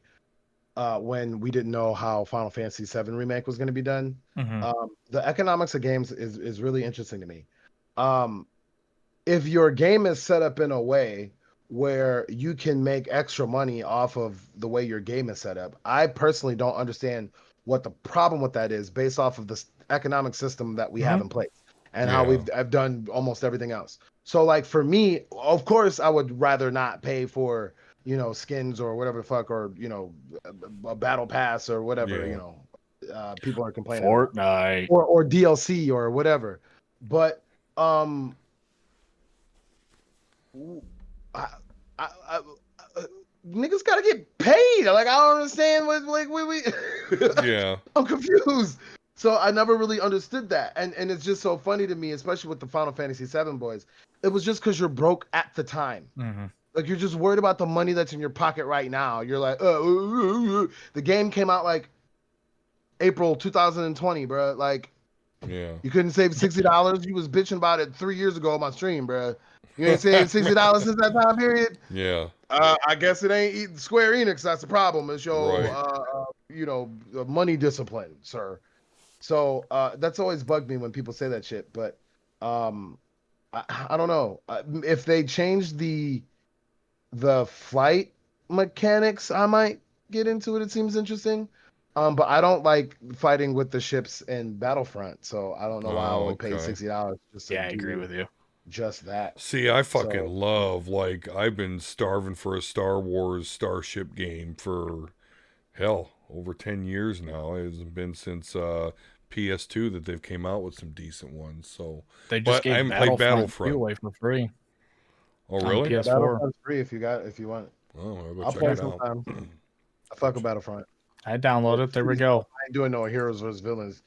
when we didn't know how Final Fantasy VII Remake was going to be done. Mhm. The economics of games is really interesting to me. If your game is set up in a way where you can make extra money off of the way your game is set up, I personally don't understand what the problem with that is based off of the economic system that we have in place and how I've done almost everything else. So like for me, of course, I would rather not pay for, skins or whatever the fuck, or, a battle pass or whatever, people are complaining about. Fortnite. Or DLC or whatever. But niggas gotta get paid. Like, I don't understand what, like, we Yeah. I'm confused. So I never really understood that. And it's just so funny to me, especially with the Final Fantasy VII boys. It was just because you're broke at the time. Mm-hmm. Like, you're just worried about the money that's in your pocket right now. You're like, the game came out like April 2020, bro. Like, Yeah. you couldn't save $60. You was bitching about it 3 years ago on my stream, bro. You ain't saved $60 since that time period. Yeah. I guess it ain't Square Enix. That's the problem. It's your, Right. money discipline, sir. So that's always bugged me when people say that shit. But I don't know if they change the flight mechanics. I might get into it. It seems interesting. But I don't like fighting with the ships in Battlefront, so I don't know why I would pay okay. $60 just to Yeah, I agree with you. just that. See, I fucking So- love, like, I've been starving for a Star Wars Starship game for, hell, over 10 years now. It hasn't been since PS2 that they've came out with some decent ones. So, They just but I gave haven't played Battlefront 2 Battlefront. away for free Oh, on really? PS4. Battlefront's free if you want. Oh, I'll go I'll check play it out. sometime. I fuck with Battlefront. I downloaded it. There we go. I ain't doing no heroes versus villains.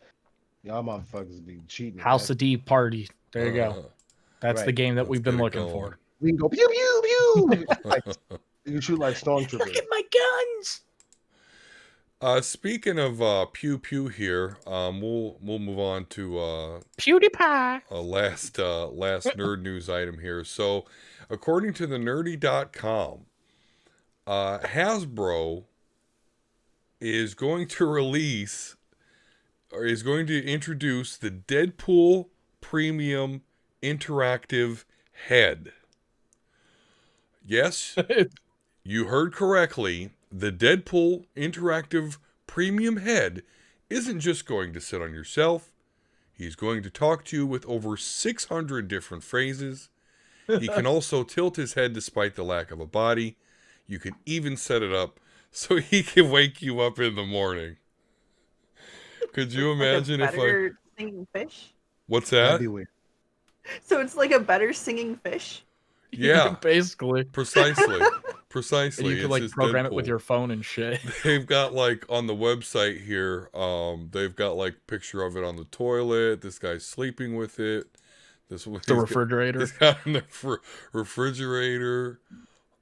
Y'all motherfuckers be cheating. House of D party. There you go. That's the Right. game that Let's we've been get it looking going. for. We can go pew pew pew. You can shoot like stormtroopers. Look at my guns. Speaking of pew pew here, we'll move on to PewDiePie. a last nerd news item here. So, according to the nerdy.com, Hasbro is going to release or is going to introduce the Deadpool Premium Interactive Head. Yes, you heard correctly. The Deadpool Interactive Premium Head isn't just going to sit on your shelf. He's going to talk to you with over 600 different phrases. He can also tilt his head despite the lack of a body. You can even set it up so he can wake you up in the morning. Could you imagine like if a better singing fish? What's That'd that? be weird. So it's like a better singing fish. Yeah, Basically. precisely. And Precisely. you can It's like just program it with Deadpool. your phone and shit. They've got like on the website here, they've got like picture of it on the toilet. This guy's sleeping with it. This one The refrigerator. He's got in the refrigerator.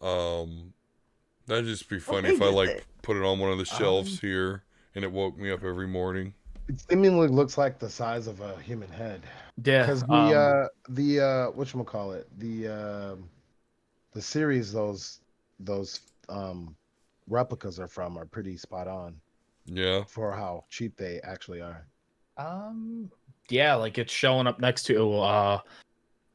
That'd just be funny if I big is like it? put it on one of the shelves here and it woke me up every morning. It seemingly looks like the size of a human head. Yeah. Because the whatchamacallit, the series those replicas are from are pretty spot on Yeah. for how cheap they actually are. Yeah, like it's showing up next to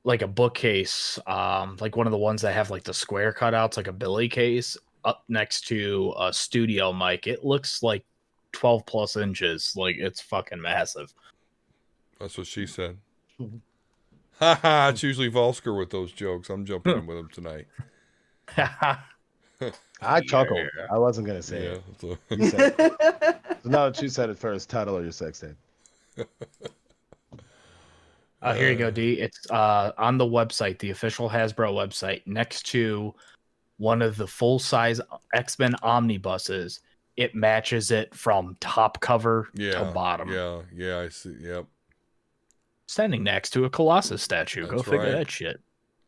like a bookcase, like one of the ones that have like the square cutouts, like a Billy case, up next to a studio mic. It looks like 12 plus inches. Like it's fucking massive. That's what she said. Haha, it's usually Vulsker with those jokes. I'm jumping in with him tonight. I chuckled. I wasn't gonna say Yeah. it. So- You said it. So now that you said it first, title of your sex tape. Here you go, D. It's on the website, the official Hasbro website, next to one of the full-size X-Men omnibuses. It matches it from top cover to bottom. Yeah, I see. Yep. Standing next to a Colossus statue. Go That's figure right. that shit.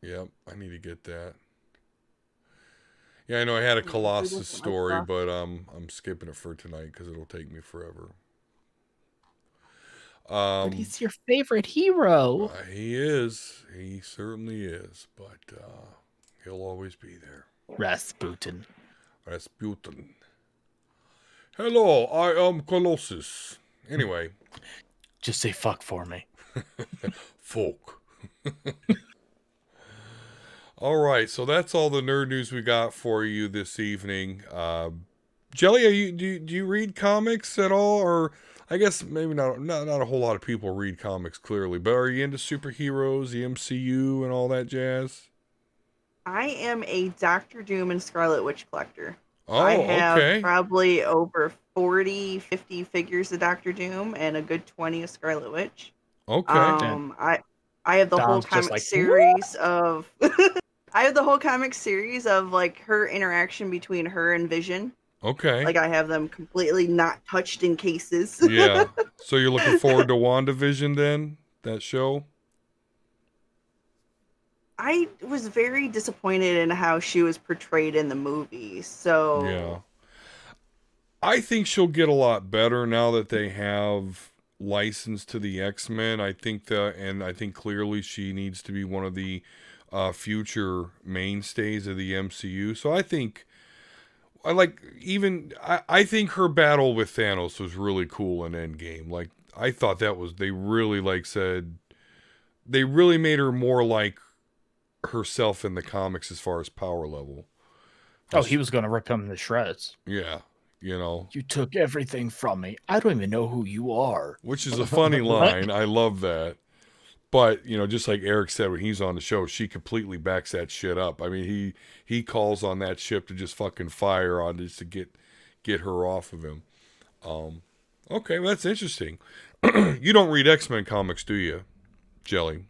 Yep, I need to get that. Yeah, I know I had a Colossus story, but I'm skipping it for tonight because it'll take me forever. But he's your favorite hero. He is. He certainly is. But he'll always be there. Rasputin. Rasputin. Hello, I am Colossus. Anyway, Just say fuck for me. folk. All right, so that's all the nerd news we got for you this evening. Jelly, do you read comics at all? Or I guess maybe not a whole lot of people read comics clearly, but are you into superheroes, the MCU, and all that jazz? I am a Doctor Doom and Scarlet Witch collector. Oh, I have okay. probably over 40, 50 figures of Doctor Doom and a good 20 of Scarlet Witch. Okay. I have the whole Dom's just comic like, series of I have the whole comic series of like her interaction between her and Vision. Okay. Like I have them completely not touched in cases. Yeah. So you're looking forward to WandaVision then? That show? I was very disappointed in how she was portrayed in the movie. So Yeah. I think she'll get a lot better now that they have license to the X-Men. I think clearly she needs to be one of the future mainstays of the MCU. So I think I think her battle with Thanos was really cool in Endgame. Like I thought they really made her more like herself in the comics as far as power level. Oh, he was going to rip him to shreds. Yeah, you know. You took everything from me. I don't even know who you are. Which is a funny line. I love that. But, you know, just like Eric said when he's on the show, she completely backs that shit up. I mean, he calls on that ship to just fucking fire on just to get her off of him. Okay, well, that's interesting. You don't read X-Men comics, do you, Jelly?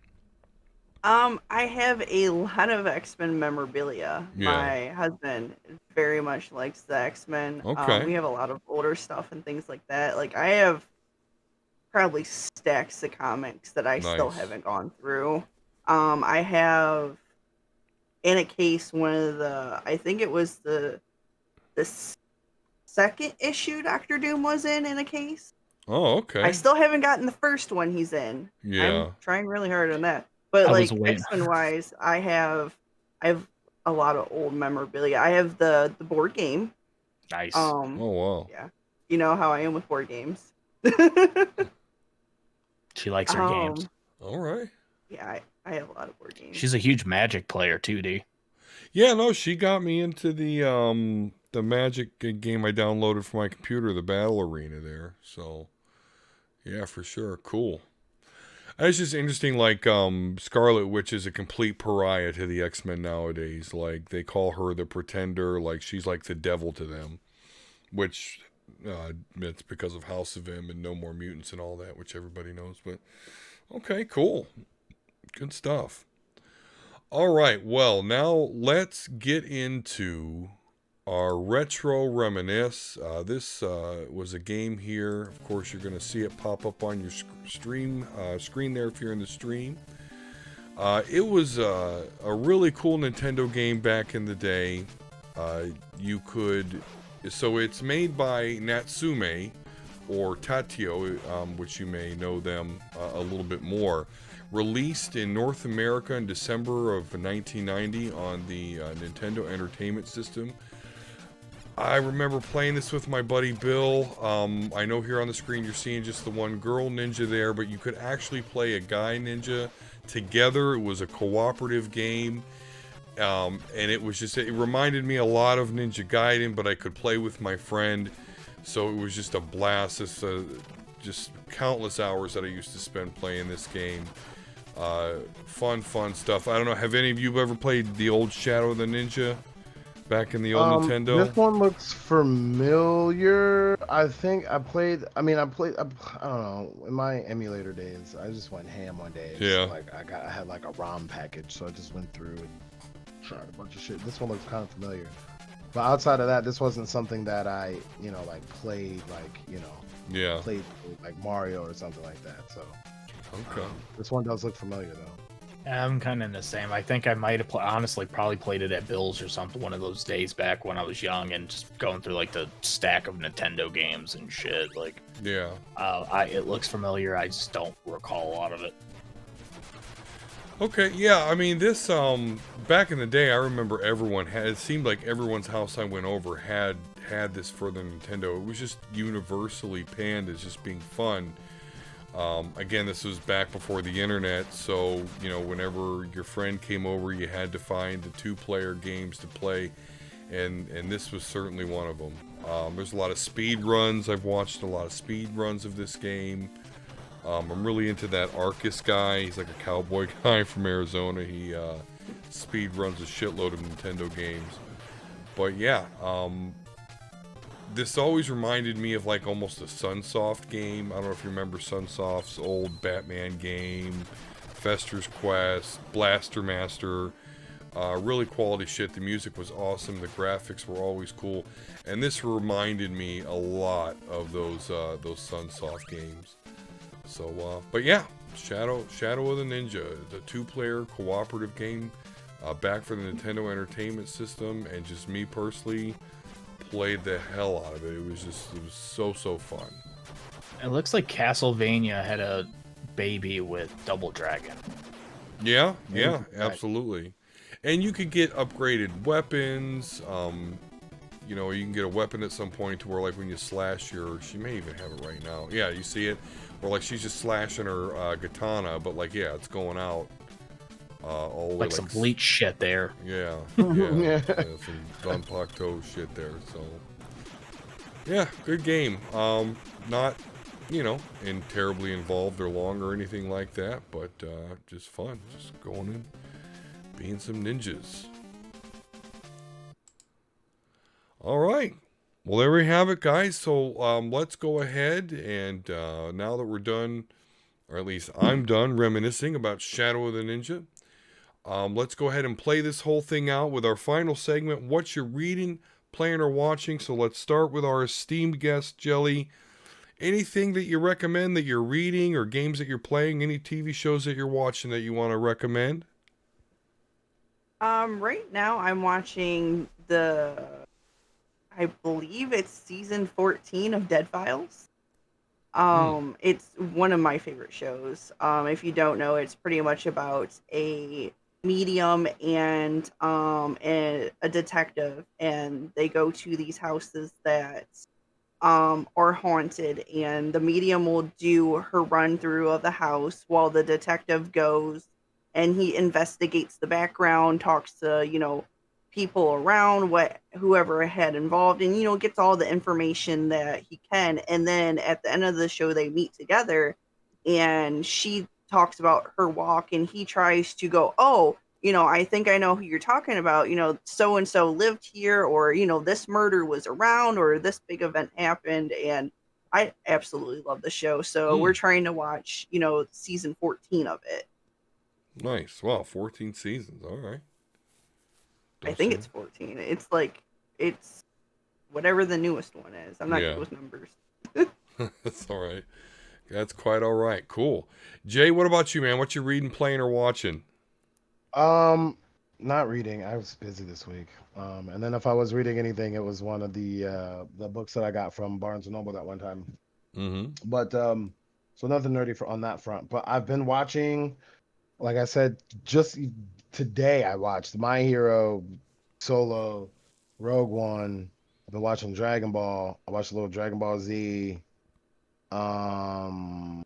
I have a lot of X-Men memorabilia. Yeah. My husband very much likes the X-Men. Okay. We have a lot of older stuff and things like that. Like I have probably stacks of comics that I still Nice. haven't gone through. I have in a case one of the, I think it was the second issue Doctor Doom was in a case. Oh, okay. I still haven't gotten the first one he's in. Yeah. I'm trying really hard on that. But I was like waiting. X-Men wise, I have a lot of old memorabilia. I have the board game. Nice. Oh, wow. Yeah. You know how I am with board games. She likes her games. All right. Yeah, I have a lot of board games. She's a huge Magic player too, D. Yeah, no, she got me into the Magic game I downloaded for my computer, the Battle Arena there. So, yeah, for sure. Cool. It's just interesting, like, Scarlet Witch is a complete pariah to the X-Men nowadays. Like, they call her the Pretender, like, she's like the devil to them. Which, it's because of House of M and No More Mutants and all that, which everybody knows. But, okay, cool. Good stuff. All right, well, now let's get into our retro reminisce. This was a game here. Of course, you're going to see it pop up on your screen there if you're in the stream. It was a really cool Nintendo game back in the day. So it's made by Natsume or Tatio, which you may know them a little bit more. Released in North America in December of 1990 on the Nintendo Entertainment System. I remember playing this with my buddy Bill. I know here on the screen you're seeing just the one girl ninja there, but you could actually play a guy ninja together. It was a cooperative game. And it reminded me a lot of Ninja Gaiden, but I could play with my friend. So it was just a blast. It's just countless hours that I used to spend playing this game. Fun stuff. I don't know, have any of you ever played the old Shadow of the Ninja back in the old Nintendo? This one looks familiar. I think I don't know, in my emulator days, I just went ham one day. Yeah. Like I had like a ROM package, so I just went through and tried a bunch of shit. This one looks kind of familiar. But outside of that, this wasn't something that I, like played, Yeah. played like Mario or something like that. So Okay. this one does look familiar though. I'm kind of in the same. I think I might have honestly probably played it at Bill's or something one of those days back when I was young and just going through like the stack of Nintendo games and shit. Like, Yeah. It looks familiar. I just don't recall a lot of it. Okay, yeah, I mean, this, back in the day, I remember it seemed like everyone's house I went over had this for the Nintendo. It was just universally panned as just being fun. Again, this was back before the internet, so, whenever your friend came over, you had to find the two-player games to play, and this was certainly one of them. There's a lot of speed runs. I've watched a lot of speed runs of this game. I'm really into that Arcus guy. He's like a cowboy guy from Arizona. He speed runs a shitload of Nintendo games. But yeah, this always reminded me of like almost a Sunsoft game. I don't know if you remember Sunsoft's old Batman game, Fester's Quest, Blaster Master. Really quality shit. The music was awesome. The graphics were always cool. And this reminded me a lot of those Sunsoft games. So, but yeah, Shadow of the Ninja, the two-player cooperative game, back for the Nintendo Entertainment System, and just me personally played the hell out of it. It was so fun. It looks like Castlevania had a baby with Double Dragon. Yeah, absolutely. And you could get upgraded weapons. You can get a weapon at some point to where, like, when you slash she may even have it right now. Yeah, you see it? Or, like, she's just slashing her katana, but, like, yeah, it's going out. All the way, Like some Bleach shit there. Yeah. Yeah. Some Danpakto shit there, so. Yeah, good game. Not and terribly involved or long or anything like that, but just fun. Just going and being some ninjas. All right. Well, there we have it, guys. So let's go ahead and now that we're done, or at least I'm done reminiscing about Shadow of the Ninja, let's go ahead and play this whole thing out with our final segment, What You're Reading, Playing, or Watching. So let's start with our esteemed guest, Jelly. Anything that you recommend that you're reading or games that you're playing, any TV shows that you're watching that you want to recommend? Right now I'm watching I believe it's season 14 of Dead Files. It's one of my favorite shows. If you don't know, it's pretty much about a medium and a detective, and they go to these houses that are haunted, and the medium will do her run through of the house while the detective goes and he investigates the background, talks to, people around, whoever had involved, and gets all the information that he can. And then at the end of the show they meet together, and she talks about her walk, and he tries to go, oh, I think I know who you're talking about, so and so lived here, or this murder was around, or this big event happened. And I absolutely love the show, so we're trying to watch season 14 of it. Nice. Wow, 14 seasons. All right. I think it's 14. It's whatever the newest one is. I'm not good with numbers. That's all right. That's quite all right. Cool. Jay, what about you, man? What you reading, playing, or watching? Not reading. I was busy this week. And then if I was reading anything, it was one of the books that I got from Barnes and Noble that one time. Mm-hmm. But so nothing nerdy on that front. But I've been watching, like I said, just today I watched My Hero, Solo, Rogue One. I've been watching Dragon Ball. I watched a little Dragon Ball Z. I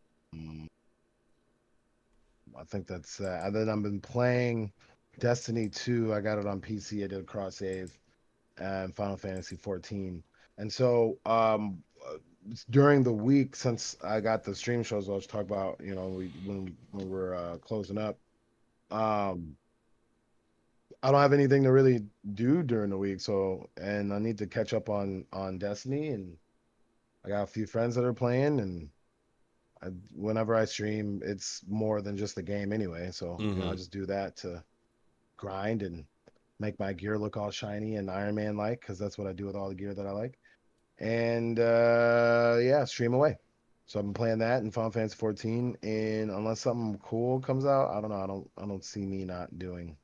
think that's that. And then I've been playing Destiny 2. I got it on PC. I did a cross save, and Final Fantasy 14. And so during the week, since I got the stream shows I was talking about, when we're closing up, I don't have anything to really do during the week, and I need to catch up on Destiny, and I got a few friends that are playing, and whenever I stream, it's more than just the game anyway, so I just do that to grind and make my gear look all shiny and Iron Man like, because that's what I do with all the gear that I like, and stream away. So I've been playing that in Final Fantasy 14, and unless something cool comes out, I don't know. I don't see me not doing.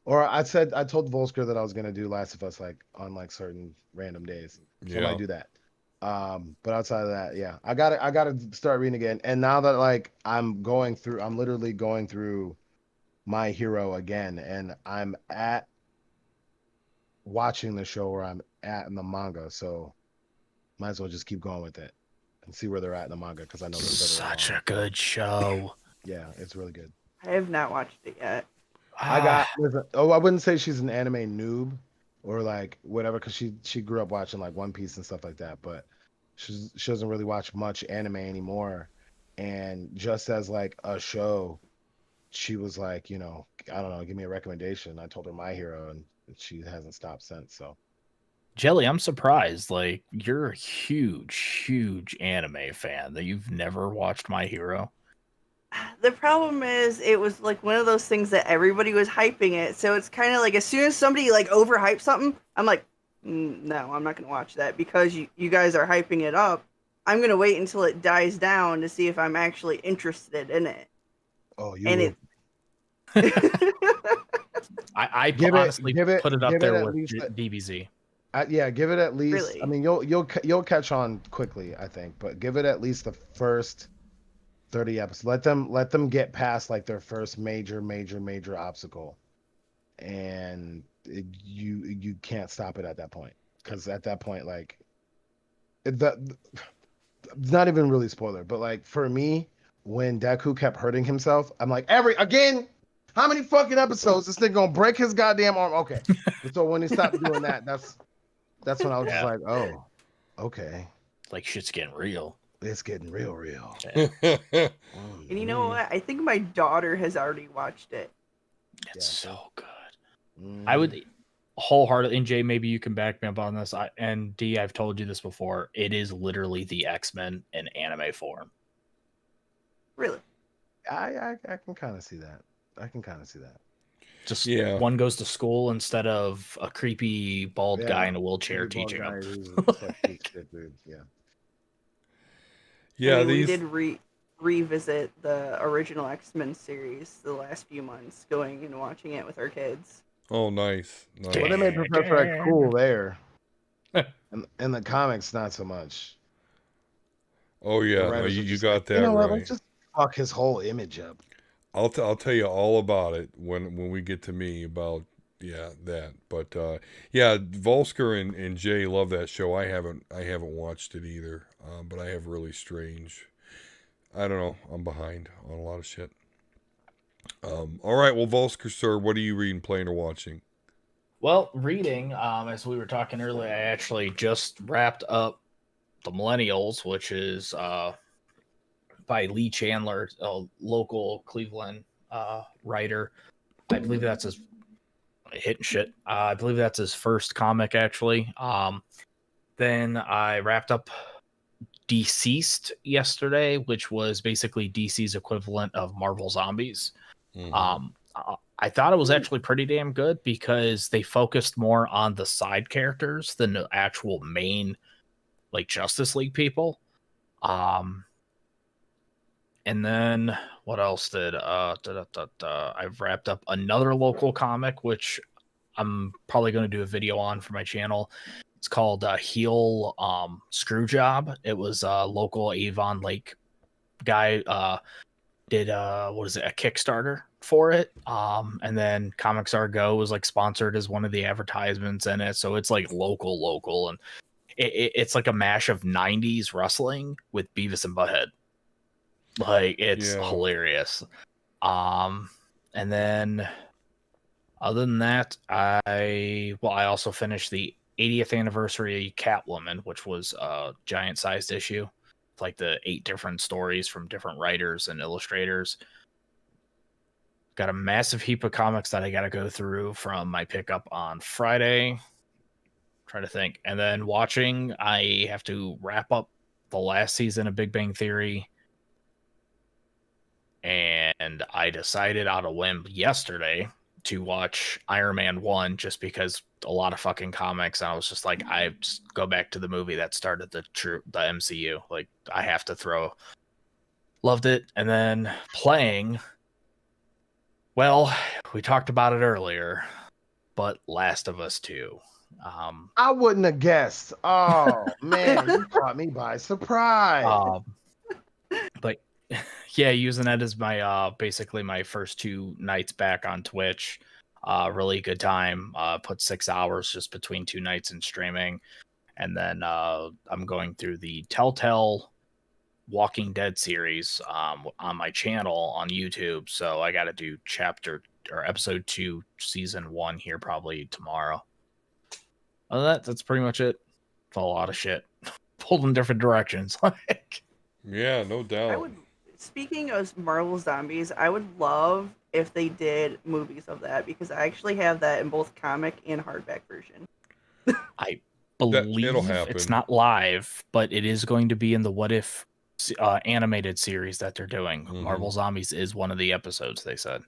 Or I told Vulsker that I was gonna do Last of Us on certain random days. So I might do that. But outside of that, yeah, I gotta start reading again. And now that I'm literally going through My Hero again, and I'm at watching the show where I'm at in the manga. So might as well just keep going with it and see where they're at in the manga, because I know they're such a good show. Yeah, it's really good. I have not watched it yet. I wouldn't say she's an anime noob or whatever, because she grew up watching One Piece and stuff like that, but she doesn't really watch much anime anymore. And just as a show, she was I don't know, give me a recommendation. I told her My Hero, and she hasn't stopped since. So Jelly, I'm surprised. You're a huge anime fan that you've never watched My Hero. The problem is, it was one of those things that everybody was hyping it. So it's kind of as soon as somebody overhypes something, I'm like, no, I'm not going to watch that because you guys are hyping it up. I'm going to wait until it dies down to see if I'm actually interested in it. Oh, you and I honestly put it up there with DBZ. Yeah, give it at least. Really? I mean, you'll catch on quickly, I think, but give it at least the first 30 episodes. Let them get past their first major obstacle, and you can't stop it at that point, because at that point it's not even really spoiler, but for me, when Deku kept hurting himself, I'm again, how many fucking episodes this thing gonna break his goddamn arm? Okay. So when he stopped doing that, that's when I was just oh, okay, shit's getting real. It's getting real. Yeah, And you know what? I think my daughter has already watched it. it's Yeah. so good. Mm. I would wholeheartedly, and Jay, maybe you can back me up on this. And D, I've told you this before. It is literally the X-Men in anime form. Really? I can kind of see that. Just Yeah. one goes to school instead of a creepy bald guy Yeah. in a wheelchair Creepy bald teaching guy him. who's just like shit, dude. Yeah. Yeah, I mean, we these. did revisit the original X-Men series the last few months, going and watching it with our kids. Oh, nice. Well, they made Professor X cool there. And the comics, not so much. Oh The yeah, no, writers are you just got like, that you know what? right. Let's just fuck his whole image up. I'll tell you all about it when we get to me about that. But yeah, Vulsker and Jay love that show. I haven't watched it either. But I have really strange. I don't know. I'm behind on a lot of shit. All right. Well, Vulsker, sir, what are you reading, playing, or watching? Well, reading, as we were talking earlier, I actually just wrapped up The Millennials, which is by Lee Chandler, a local Cleveland writer. I believe that's his hitting shit. I believe that's his first comic, actually. Then I wrapped up Deceased yesterday, which was basically DC's equivalent of Marvel Zombies. Mhm. I thought it was actually pretty damn good because they focused more on the side characters than the actual main, like, Justice League people. And then what else did I've wrapped up another local comic, which I'm probably going to do a video on for my channel. It's called Heel Screwjob. It was a local Avon Lake guy did what is it, a Kickstarter for it. And then Comics Are Go was like sponsored as one of the advertisements in it. So it's like local, and it's like a mash of 90s wrestling with Beavis and Butthead. Like, it's hilarious. And then other than that, I also finished the 80th anniversary Catwoman, which was a giant sized issue. It's like the 8 different stories from different writers and illustrators. Got a massive heap of comics that I got to go through from my pickup on Friday. Try to think. And then watching, I have to wrap up the last season of Big Bang Theory. And I decided out of whim yesterday to watch Iron Man 1 just because a lot of fucking comics. And I was just like, I just go back to the movie that started the MCU. Like, I have to throw. Loved it. And then playing. Well, we talked about it earlier, but Last of Us 2. I wouldn't have guessed. Oh man, you caught me by surprise. But yeah, using that as my basically my first 2 nights back on Twitch. Really good time. Put 6 hours just between 2 nights in streaming. And then I'm going through the Telltale Walking Dead series on my channel on YouTube. So I got to do episode 2, season 1 here probably tomorrow. Other than that's pretty much it. It's a lot of shit. Pulled in different directions. Yeah, no doubt. Speaking of Marvel Zombies, I would love if they did movies of that because I actually have that in both comic and hardback version. I believe it'll happen. It's not live, but it is going to be in the What If animated series that they're doing. Mhm. Marvel Zombies is one of the episodes, they said.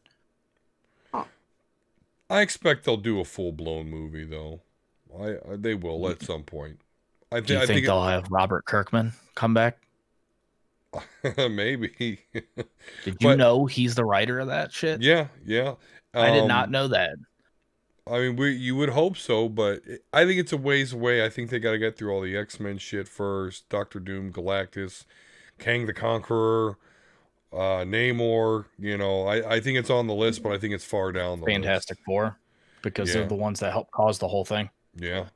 I expect they'll do a full-blown movie, though. They will at some point. Do you think they'll have Robert Kirkman come back? Maybe. Did you know he's the writer of that shit? Yeah. I did not know that. I mean, you would hope so, but I think it's a ways away. I think they got to get through all the X-Men shit first. Doctor Doom, Galactus, Kang the Conqueror, Namor. You know, I think it's on the list, but I think it's far down the Fantastic list. Four, because they're the ones that helped cause the whole thing. Yeah,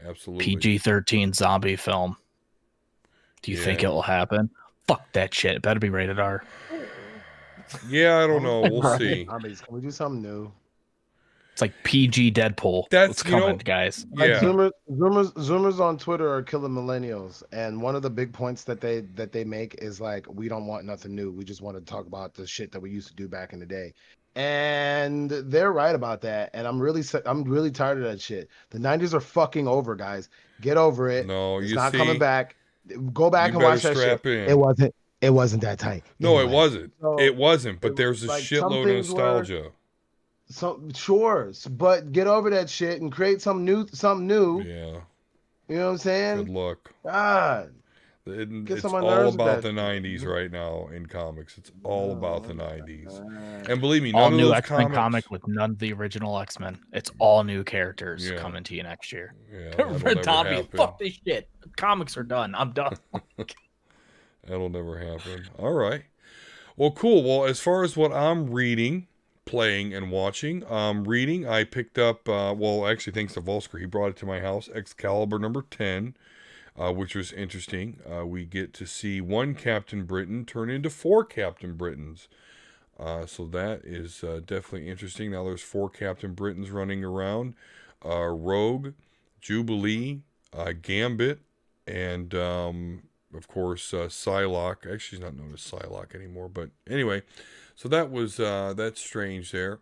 absolutely. PG-13 zombie film. Do you think it will happen? Fuck that shit. It better be rated R. Yeah, I don't know. We'll see. Can we do something new? It's like PG Deadpool. That's, It's you know, coming, guys. Like yeah. Zoomers on Twitter are killing millennials, and one of the big points that they make is like, we don't want nothing new. We just want to talk about the shit that we used to do back in the day, and they're right about that. And I'm really tired of that shit. The '90s are fucking over, guys. Get over it. No, It's you not coming see, back. Go back you and better watch that shit. strap in. It wasn't that tight. No, it Anyway, wasn't. so It wasn't. it But there's a like some shitload of things were. nostalgia. Sure, but get over that shit and create something new. Yeah. You know what I'm saying? Good luck. God, It's on my all nerves with about that the shit. 90s right now in comics. It's all about the Oh, 90s. God. And believe me, All none of new those X-Men comic with none of the original X-Men. It's all new characters Yeah. coming to you next year. Yeah, that'll never Tommy, happen. fuck this shit. Comics are done. I'm done. That'll never happen. All right. Well, cool. Well, as far as what I'm reading, playing, and watching, reading, I picked up, well, actually, thanks to Vulsker, he brought it to my house, Excalibur number 10, which was interesting. We get to see one Captain Britain turn into 4 Captain Britons. So that is definitely interesting. Now there's 4 Captain Britons running around. Rogue, Jubilee, Gambit, and of course Psylocke. Actually, she's not known as Psylocke anymore. But anyway, so that was that's strange there.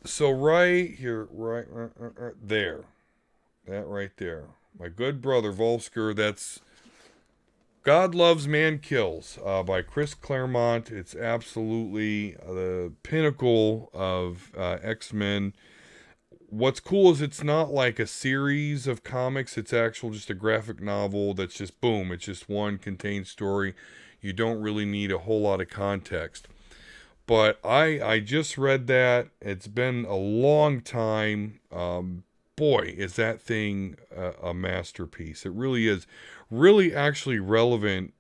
So right here, right there, that right there, my good brother Vulsker. That's God Loves, Man Kills by Chris Claremont. It's absolutely the pinnacle of X-Men. What's cool is it's not like a series of comics. It's actual just a graphic novel that's just boom. It's just one contained story. You don't really need a whole lot of context. But I just read that. It's been a long time. Boy, is that thing a masterpiece. It really is. Really actually relevant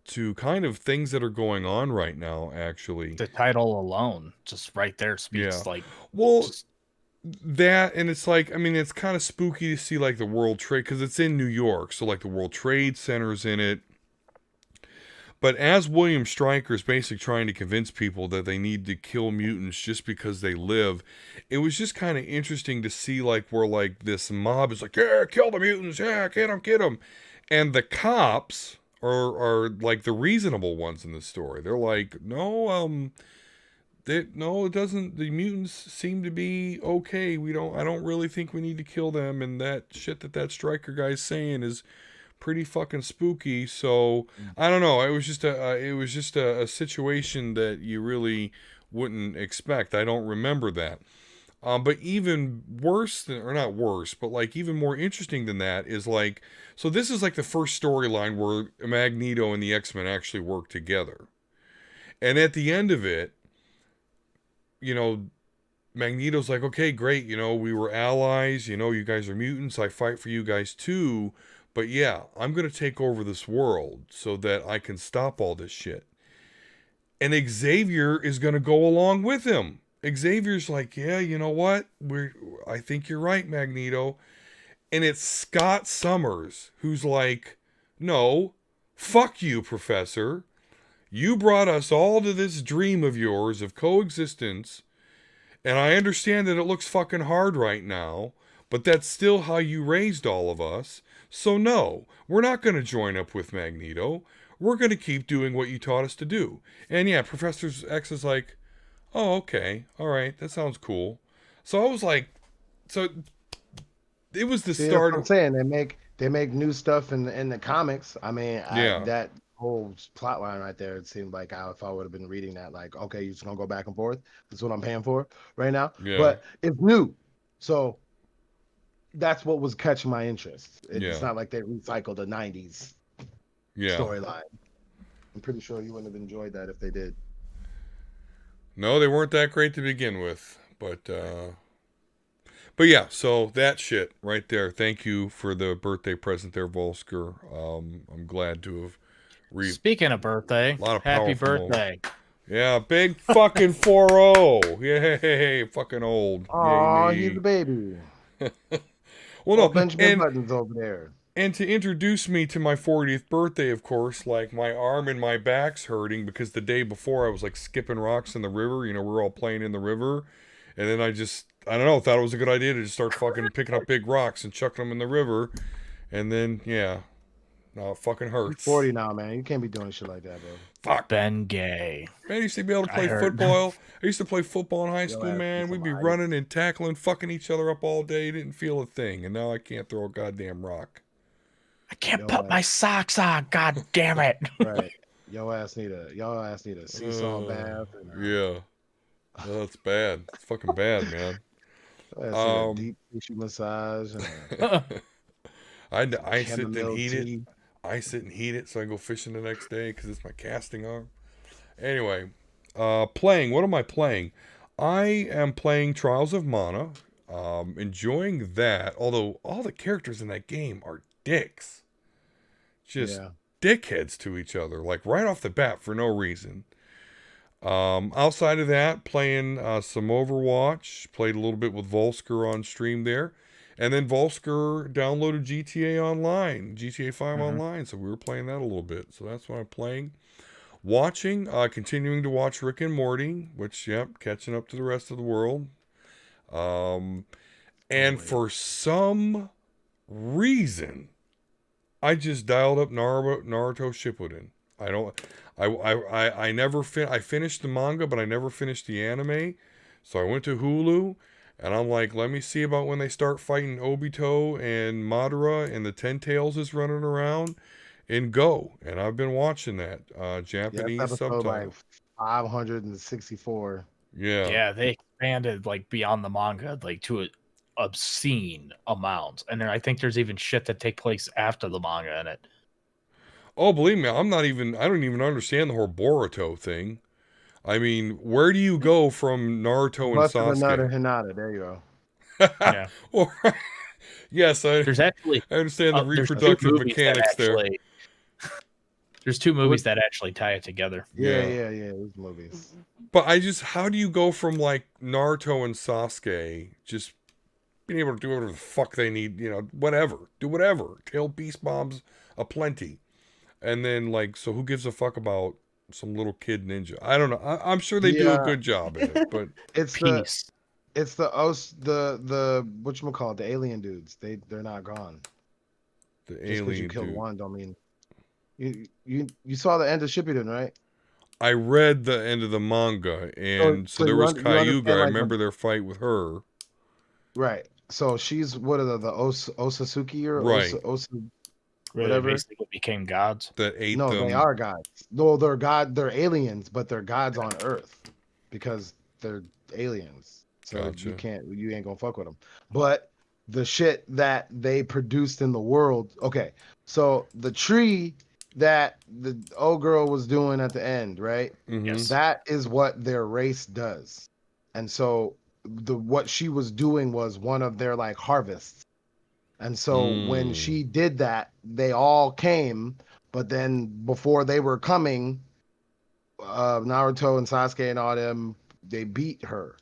to kind of things that are going on right now, actually. The title alone, just right there, speaks Yeah. like... Well, just... that, and it's like, I mean, it's kind of spooky to see like the World Trade, because it's in New York, so like the World Trade Center's in it. But as William Stryker's basically trying to convince people that they need to kill mutants just because they live, it was just kind of interesting to see like where like this mob is like, yeah, kill the mutants, yeah, get them. And the cops are like the reasonable ones in the story. They're like, no, it doesn't. The mutants seem to be okay. I don't really think we need to kill them. And that shit that Stryker guy's saying is pretty fucking spooky. So I don't know. It was just a situation that you really wouldn't expect. I don't remember that. But even worse than, or not worse, but like even more interesting than that is like, so this is like the first storyline where Magneto and the X-Men actually work together. And at the end of it, you know, Magneto's like, okay, great, you know, we were allies, you know, you guys are mutants, I fight for you guys too, but yeah, I'm going to take over this world so that I can stop all this shit. And Xavier is going to go along with him. Xavier's like, yeah, you know what? I think you're right, Magneto. And it's Scott Summers who's like, no, fuck you, Professor. You brought us all to this dream of yours of coexistence. And I understand that it looks fucking hard right now, but that's still how you raised all of us. So no, we're not going to join up with Magneto. We're going to keep doing what you taught us to do. And yeah, Professor X is like, oh, okay. All right. That sounds cool. So I was like, so it was the See, start. that's what I'm saying they make new stuff in the comics. I mean, Yeah. that whole plot line right there, it seemed like if I would have been reading that, like, okay, you're just gonna go back and forth. That's what I'm paying for right now. Yeah. But it's new, so that's what was catching my interest. It's Yeah. not like they recycled a '90s Yeah. storyline. I'm pretty sure you wouldn't have enjoyed that if they did. No, they weren't that great to begin with, but yeah, so that shit right there. Thank you for the birthday present there, Vulsker. I'm glad to have Speaking of birthday, a lot of happy powerful birthday. Yeah, big fucking 4-0. Yay, fucking old. Oh, Yay, he's me. a baby. Well, no, Benjamin and Button's over there. And to introduce me to my 40th birthday, of course, like my arm and my back's hurting because the day before I was like skipping rocks in the river. You know, we're all playing in the river. And then I don't know, thought it was a good idea to just start fucking picking up big rocks and chucking them in the river. And then, yeah, now it fucking You're hurts. 40 now, man. You can't be doing shit like that, bro. Fuck. Ben Gay. Man, I used to be able to I play heard. football. I used to play football in high Yo school, ass man. need We'd some be ice. running and tackling, fucking each other up all day. Didn't feel a thing. And now I can't throw a goddamn rock. I can't Yo, put my socks on. God damn it. Right. Your ass need a seesaw bath. And, Yeah. Oh, that's bad. It's fucking bad, man. your ass need a deep tissue massage and I sit and chamomile heat tea. it. I sit and heat it so I can go fishing the next day because it's my casting arm. Anyway, playing. What am I playing? I am playing Trials of Mana. Enjoying that. Although all the characters in that game are dicks. Just Yeah. dickheads to each other. Like right off the bat for no reason. Outside of that, playing some Overwatch. Played a little bit with Vulsker on stream there. And then Vulsker downloaded GTA Online, GTA 5 Online. So we were playing that a little bit. So that's what I'm playing. Watching, continuing to watch Rick and Morty, which, yep, catching up to the rest of the world. And for some reason, I just dialed up Naruto Shippuden. I never I finished the manga, but I never finished the anime. So I went to Hulu, and I'm like, let me see about when they start fighting Obito and Madara, and the Ten Tails is running around, and go. And I've been watching that Japanese That's episode subtitle. like 564. Yeah. Yeah, they expanded like beyond the manga, like to an obscene amount. And then I think there's even shit that take place after the manga in it. Oh, believe me, I don't even understand the whole Boruto thing. I mean, where do you go from Naruto and Busted another Sasuke? Hinata. There you go. Yeah. Or, yes, There's actually I understand the there's two reproductive movies that mechanics there. actually there's two movies that actually tie it together. Yeah. Those movies. But how do you go from like Naruto and Sasuke just being able to do whatever the fuck they need, you know, do whatever. Tail beast bombs aplenty. And then like, so who gives a fuck about some little kid ninja? I don't know. I'm sure they do a good job at it, but It's Peace. the whatchamacallit, the alien dudes. They're not gone. the Just because you alien killed dude. one don't mean you saw the end of Shippuden, right? I read the end of the manga, and so so there you was you understand, Cayuga. I like, remember their fight with her. Right. So she's what are the Osasuki or Right. Where they whatever. basically became gods. That ate No, them. they are gods. No, they're aliens, but they're gods on Earth because they're aliens. So Gotcha. you ain't gonna fuck with them. But the shit that they produced in the world. Okay, so the tree that the old girl was doing at the end, right? Mhm. Yes. That is what their race does. And so what she was doing was one of their like harvests. And so when she did that, they all came, but then before they were coming, Naruto and Sasuke and all them, they beat her.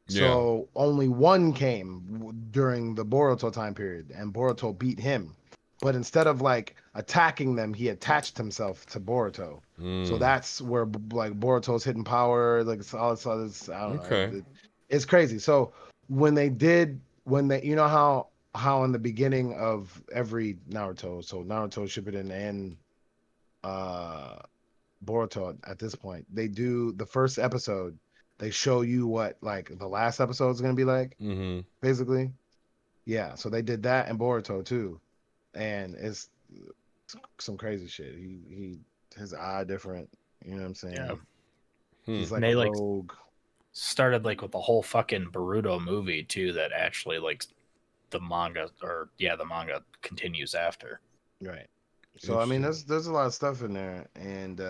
So only one came during the Boruto time period, and Boruto beat him. But instead of like attacking them, he attached himself to Boruto. So that's where like Boruto's hidden power, like all this, I don't know. It's crazy. So when they you know how in the beginning of every Naruto, so Naruto Shippuden and Boruto at this point, they do the first episode, they show you what like the last episode is gonna be like, basically. Yeah, so they did that in Boruto too, and it's some crazy shit. He his eye different, you know what I'm saying? Yeah. He's like They, a like, rogue. Started like with the whole fucking Boruto movie too, that actually like the manga continues after. Right. So I mean, there's a lot of stuff in there, and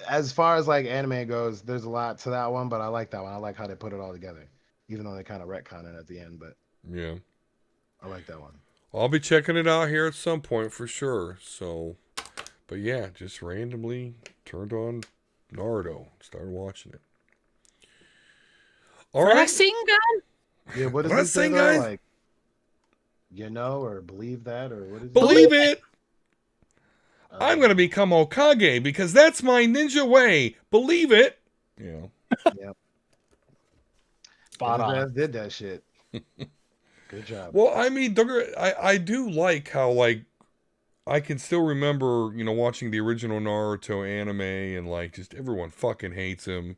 as far as like anime goes, there's a lot to that one, but I like that one. I like how they put it all together, even though they kind of retcon it at the end. But yeah, I like that one. I'll be checking it out here at some point for sure. So, but yeah, just randomly turned on Naruto, started watching it. All right. Rasengan? Yeah, what does What he say thing, though? guys? Like, You know, or believe that, or what is it? Believe it. I'm Um, going to become Hokage because that's my ninja way. Believe it. Yeah. Yep. Spot His on. ass did that shit. Good job. Well, I mean, I do like how, like, I can still remember, watching the original Naruto anime and, like, just everyone fucking hates him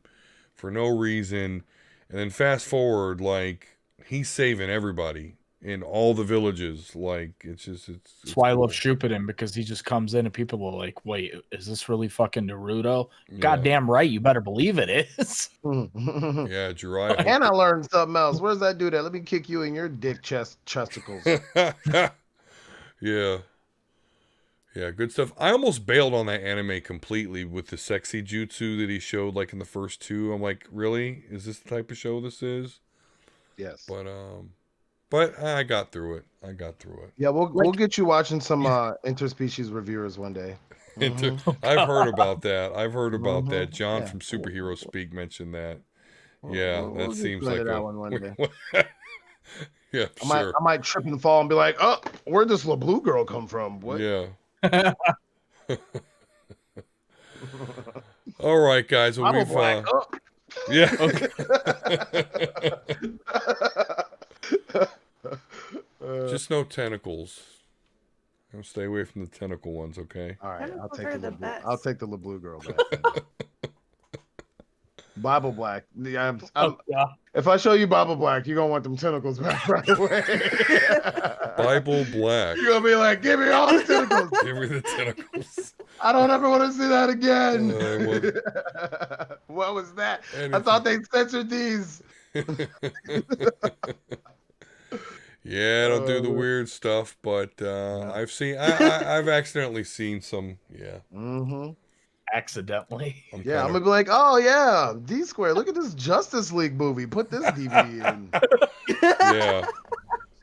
for no reason. And then fast forward, like, he's saving everybody in all the villages. Like, it's That's why I cool. love Shippuden, because he just comes in and people are like, wait, is this really fucking Naruto? Yeah. Goddamn right, you better believe it is. Yeah, Jiraiya. And I learned something else. Where's that dude at? Let me kick you in your dick chesticles. Yeah. Yeah, good stuff. I almost bailed on that anime completely with the sexy jutsu that he showed, like, in the first two. I'm like, really? Is this the type of show this is? Yes. But I got through it. Yeah, we'll get you watching some interspecies reviewers one day. I've heard about that. Mhm. John Yeah. from Superhero Speak mentioned that. We'll- Yeah, we'll that get seems you into like that a one day. Yeah, I sure. might trip and fall and be like, oh, where'd this little blue girl come from? What? Yeah. All right, guys. Well, Bottle black. Oh. Yeah. Just no tentacles. I'll stay away from the tentacle ones, okay? All right, I'll Tentacles take are the the little blue. best. I'll take the little blue girl back. Bible Black. Yeah, if I show you Bible Black, you're gonna want them tentacles back right away. Bible Black. You're gonna be like, give me all the tentacles. Give me the tentacles. I don't ever want to see that again. What was that? I thought they censored these. Yeah, I don't do the weird stuff, but I've accidentally seen some. Yeah. Mm-hmm. Accidentally. I'm gonna be like, oh yeah, Dsquare. Look at this Justice League movie. Put this DVD in. Yeah.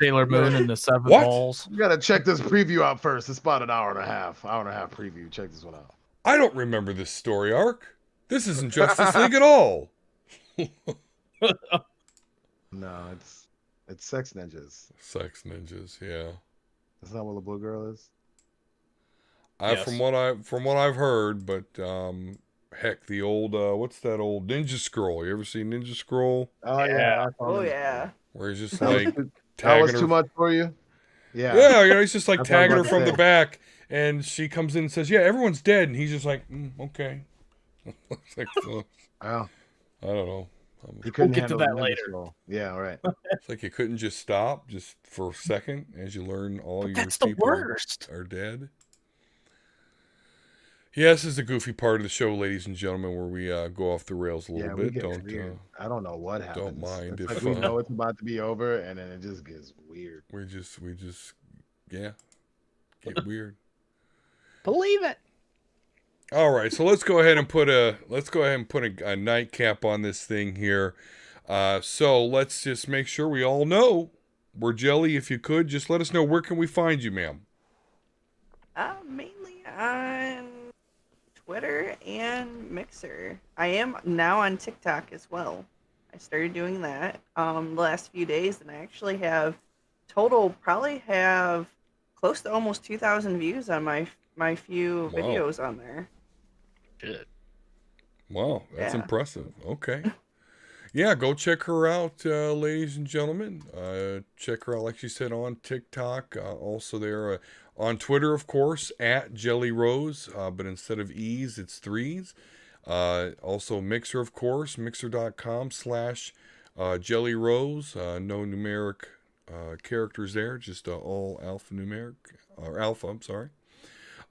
Sailor Moon and the Seven What? Balls. You gotta check this preview out first. It's about an hour and a half preview. Check this one out. I don't remember this story arc. This isn't Justice League at all. No, it's Sex Ninjas. Sex ninjas, yeah. That's not what the blue girl is. Yes. From what I've heard, but heck, the old what's that old Ninja Scroll? You ever seen Ninja Scroll? Oh yeah. Oh yeah. Where he's just That was like too- that tagging was her. too much for you. Yeah. Yeah, he's just like That's what I was tagging her about to from the say. back, and she comes in and says, "Yeah, everyone's dead," and he's just like, "Okay." It's like, Wow. I don't know. You couldn't get to handle that the Ninja later. Scroll. Yeah, right. It's like you couldn't just stop just for a second as you learn all your That's the people worst. are dead. Yeah, this is the goofy part of the show, ladies and gentlemen, where we go off the rails a little Yeah, we bit. get Don't weird. I don't know what happens. mind It's if, like we know it's about to be over, and then it just gets weird. we just yeah, get weird. Believe it. All right, so let's go ahead and put a nightcap on this thing here. So let's just make sure we all know where Jelly. If you could, just let us know, where can we find you, ma'am? Mainly on Twitter and Mixer. I am now on TikTok as well. I started doing that the last few days, and I actually probably have close to almost 2,000 views on my few Wow. videos on there. Shit. Wow, that's Yeah. impressive. Okay. Yeah, go check her out, ladies and gentlemen. Check her out, like she said, on TikTok. Also there on Twitter, of course, at Jellie Rose. But instead of E's, it's 3's. Also Mixer, of course, mixer.com/Jellie Rose. No numeric characters there, just all alphanumeric, or alpha, I'm sorry.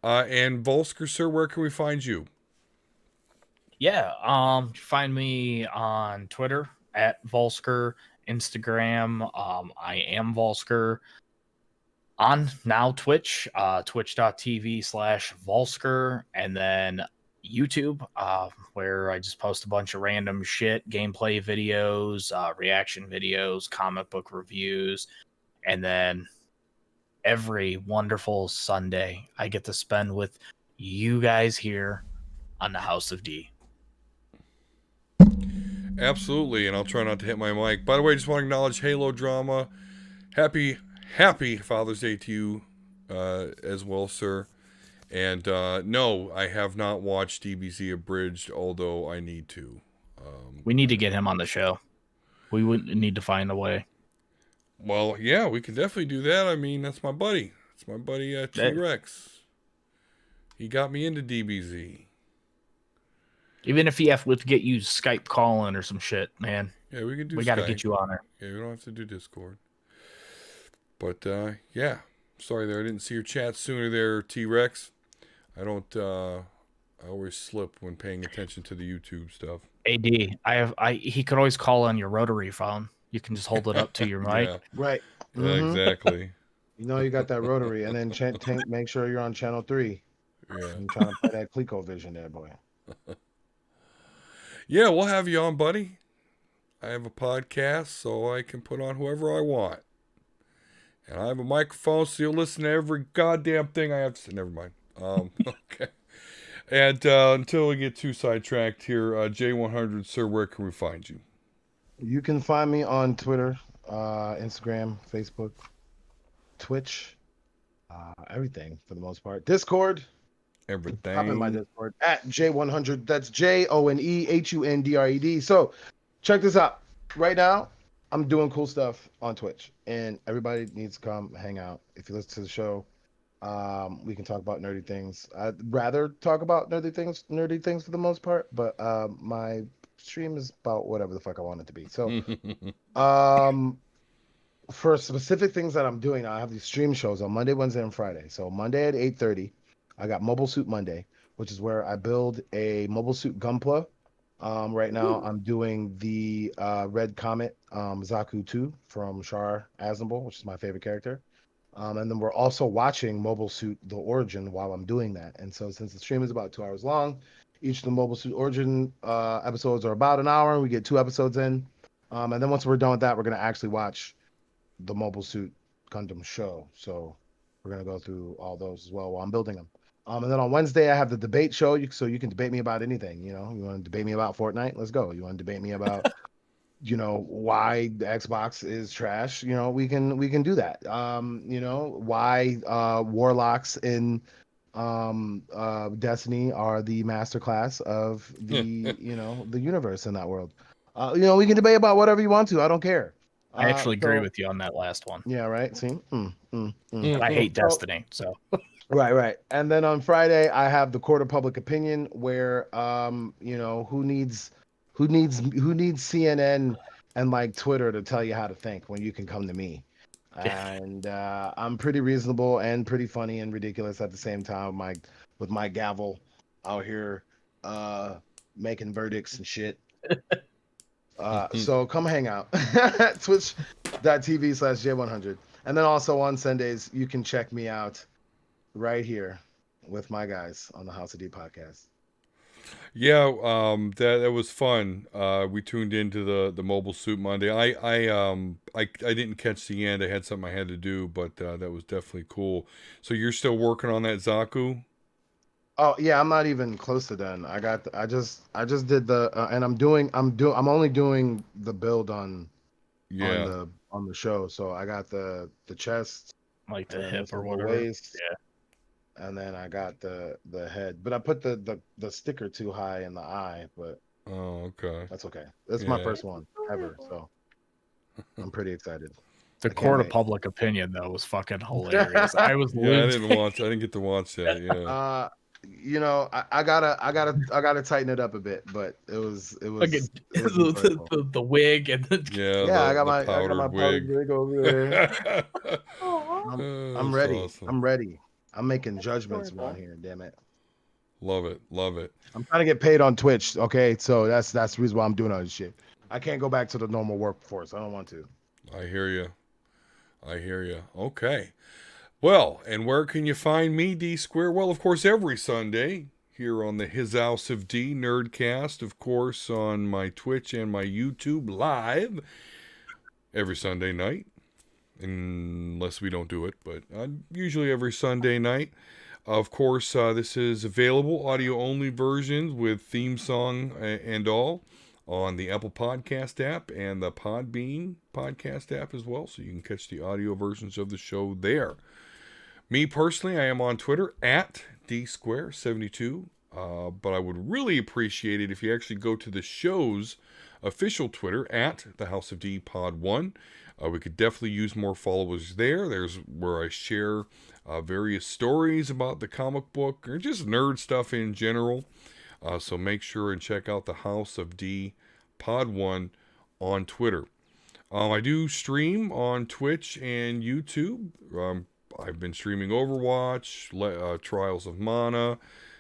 And Vulsker, sir, where can we find you? Yeah. Find me on Twitter at Vulsker, Instagram. I am Vulsker. On now Twitch, twitch.tv/Vulsker, and then YouTube, where I just post a bunch of random shit, gameplay videos, reaction videos, comic book reviews, and then every wonderful Sunday I get to spend with you guys here on the House of D. Absolutely, and I'll try not to hit my mic. By the way, just want to acknowledge Halo Drama. Happy Happy Father's Day to you as well, sir. And no, I have not watched DBZ Abridged, although I need to. We need to get him on the show. We would need to find a way. Well, yeah, we can definitely do that. I mean, that's my buddy. It's my buddy T-Rex. He got me into DBZ. Even if you have to get you Skype calling or some shit, man. Yeah, we can do. We got to get you on there. Yeah, we don't have to do Discord. But yeah, sorry there. I didn't see your chat sooner there, T-Rex. I don't. I always slip when paying attention to the YouTube stuff. AD, he could always call on your rotary phone. You can just hold it up to your mic. Yeah. Right. Yeah, exactly. You know you got that rotary, and then make sure you're on channel 3. Yeah. I'm trying to play that ColecoVision there, boy. Yeah, we'll have you on, buddy. I have a podcast, so I can put on whoever I want. And I have a microphone, so you'll listen to every goddamn thing I have to say. Never mind. Okay. And until we get too sidetracked here, J100, sir, where can we find you? You can find me on Twitter, Instagram, Facebook, Twitch, everything for the most part. Discord. Everything. Hop in my Discord at J100. That's JONEHUNDRED. So check this out. Right now, I'm doing cool stuff on Twitch, and everybody needs to come hang out. If you listen to the show, we can talk about nerdy things. I'd rather talk about nerdy things for the most part, but my stream is about whatever the fuck I want it to be. So for specific things that I'm doing, I have these stream shows on Monday, Wednesday, and Friday. So Monday at 8:30, I got Mobile Suit Monday, which is where I build a Mobile Suit Gunpla. Right now, I'm doing the Red Comet Zaku 2 from Char Aznable, which is my favorite character. And then we're also watching Mobile Suit The Origin while I'm doing that. And so since the stream is about 2 hours long, each of the Mobile Suit Origin episodes are about an hour, and we get 2 episodes in. And then once we're done with that, we're going to actually watch the Mobile Suit Gundam show. So we're going to go through all those as well while I'm building them. And then on Wednesday, I have the debate show, so you can debate me about anything. You know, you want to debate me about Fortnite? Let's go. You want to debate me about, you know, why the Xbox is trash? You know, we can do that. You know, why warlocks in Destiny are the masterclass of the you know, the universe in that world. You know, we can debate about whatever you want to. I don't care. I actually agree with you on that last one. Yeah, right. See, I hate Destiny, so. Right. And then on Friday, I have the Court of Public Opinion, where you know, who needs CNN and like Twitter to tell you how to think when you can come to me. And I'm pretty reasonable and pretty funny and ridiculous at the same time. With my gavel out here making verdicts and shit. So come hang out. Twitch.tv/J100. And then also on Sundays, you can check me out right here with my guys on the House of D podcast. Yeah, that was fun. We tuned into the Mobile Suit Monday. I didn't catch the end. I had something I had to do, but that was definitely cool. So you're still working on that Zaku? Oh yeah, I'm not even close to done. I just did the and I'm only doing the build on the show. So I got the chest, like the hip or whatever. Waist, yeah. And then I got the head, but I put the sticker too high in the eye, but okay. That's okay. That's my first one ever, so I'm pretty excited. The Court of Public Opinion though was fucking hilarious. I didn't get to watch that. Yeah. You know, I gotta tighten it up a bit, but it was the wig and I got my powdered wig over there. I'm ready. Awesome. I'm ready. I'm making judgments around here. Damn it. Love it. I'm trying to get paid on Twitch. Okay, so that's the reason why I'm doing all this shit. I can't go back to the normal workforce. I don't want to. I hear you. Okay. Well, and where can you find me, Dsquare? Well, of course, every Sunday here on the His House of D Nerdcast, of course, on my Twitch and my YouTube live every Sunday night, unless we don't do it, but usually every Sunday night. Of course, this is available audio-only versions with theme song and all on the Apple Podcast app and the Podbean podcast app as well, so you can catch the audio versions of the show there. Me personally, I am on Twitter at Dsquare72, but I would really appreciate it if you actually go to the show's official Twitter at the House of D Pod 1. We could definitely use more followers there. There's where I share various stories about the comic book or just nerd stuff in general. So make sure and check out the House of D Pod 1 on Twitter. I do stream on Twitch and YouTube. I've been streaming Overwatch, Trials of Mana.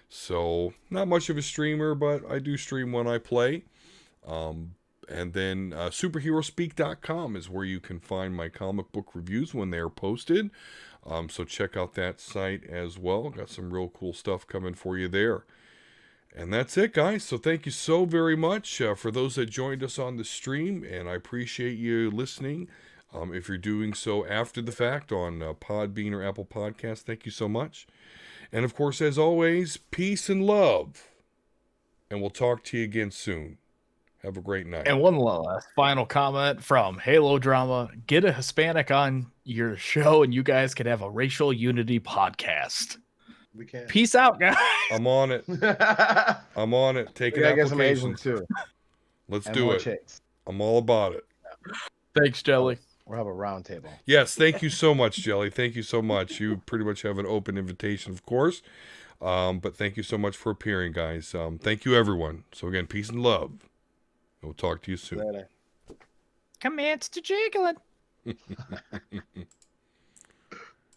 So not much of a streamer, but I do stream when I play. And then superheroespeak.com is where you can find my comic book reviews when they're posted. So check out that site as well. Got some real cool stuff coming for you there. And that's it, guys. So thank you so very much for those that joined us on the stream. And I appreciate you listening. If you're doing so after the fact on Podbean or Apple Podcasts, thank you so much. And of course, as always, peace and love. And we'll talk to you again soon. Have a great night. And one last final comment from Halo Drama. Get a Hispanic on your show and you guys can have a racial unity podcast. We can. Peace out, guys. I'm on it. I'm on it. Taking I guess some Asians applications. too. Let's And do more it. chicks. I'm all about it. Thanks, Jelly. We'll have a round table. Yes, thank you so much, Jelly. Thank you so much. You pretty much have an open invitation, of course. But thank you so much for appearing, guys. Thank you, everyone. So again, peace and love. We'll talk to you soon. Later. Commence to jiggling.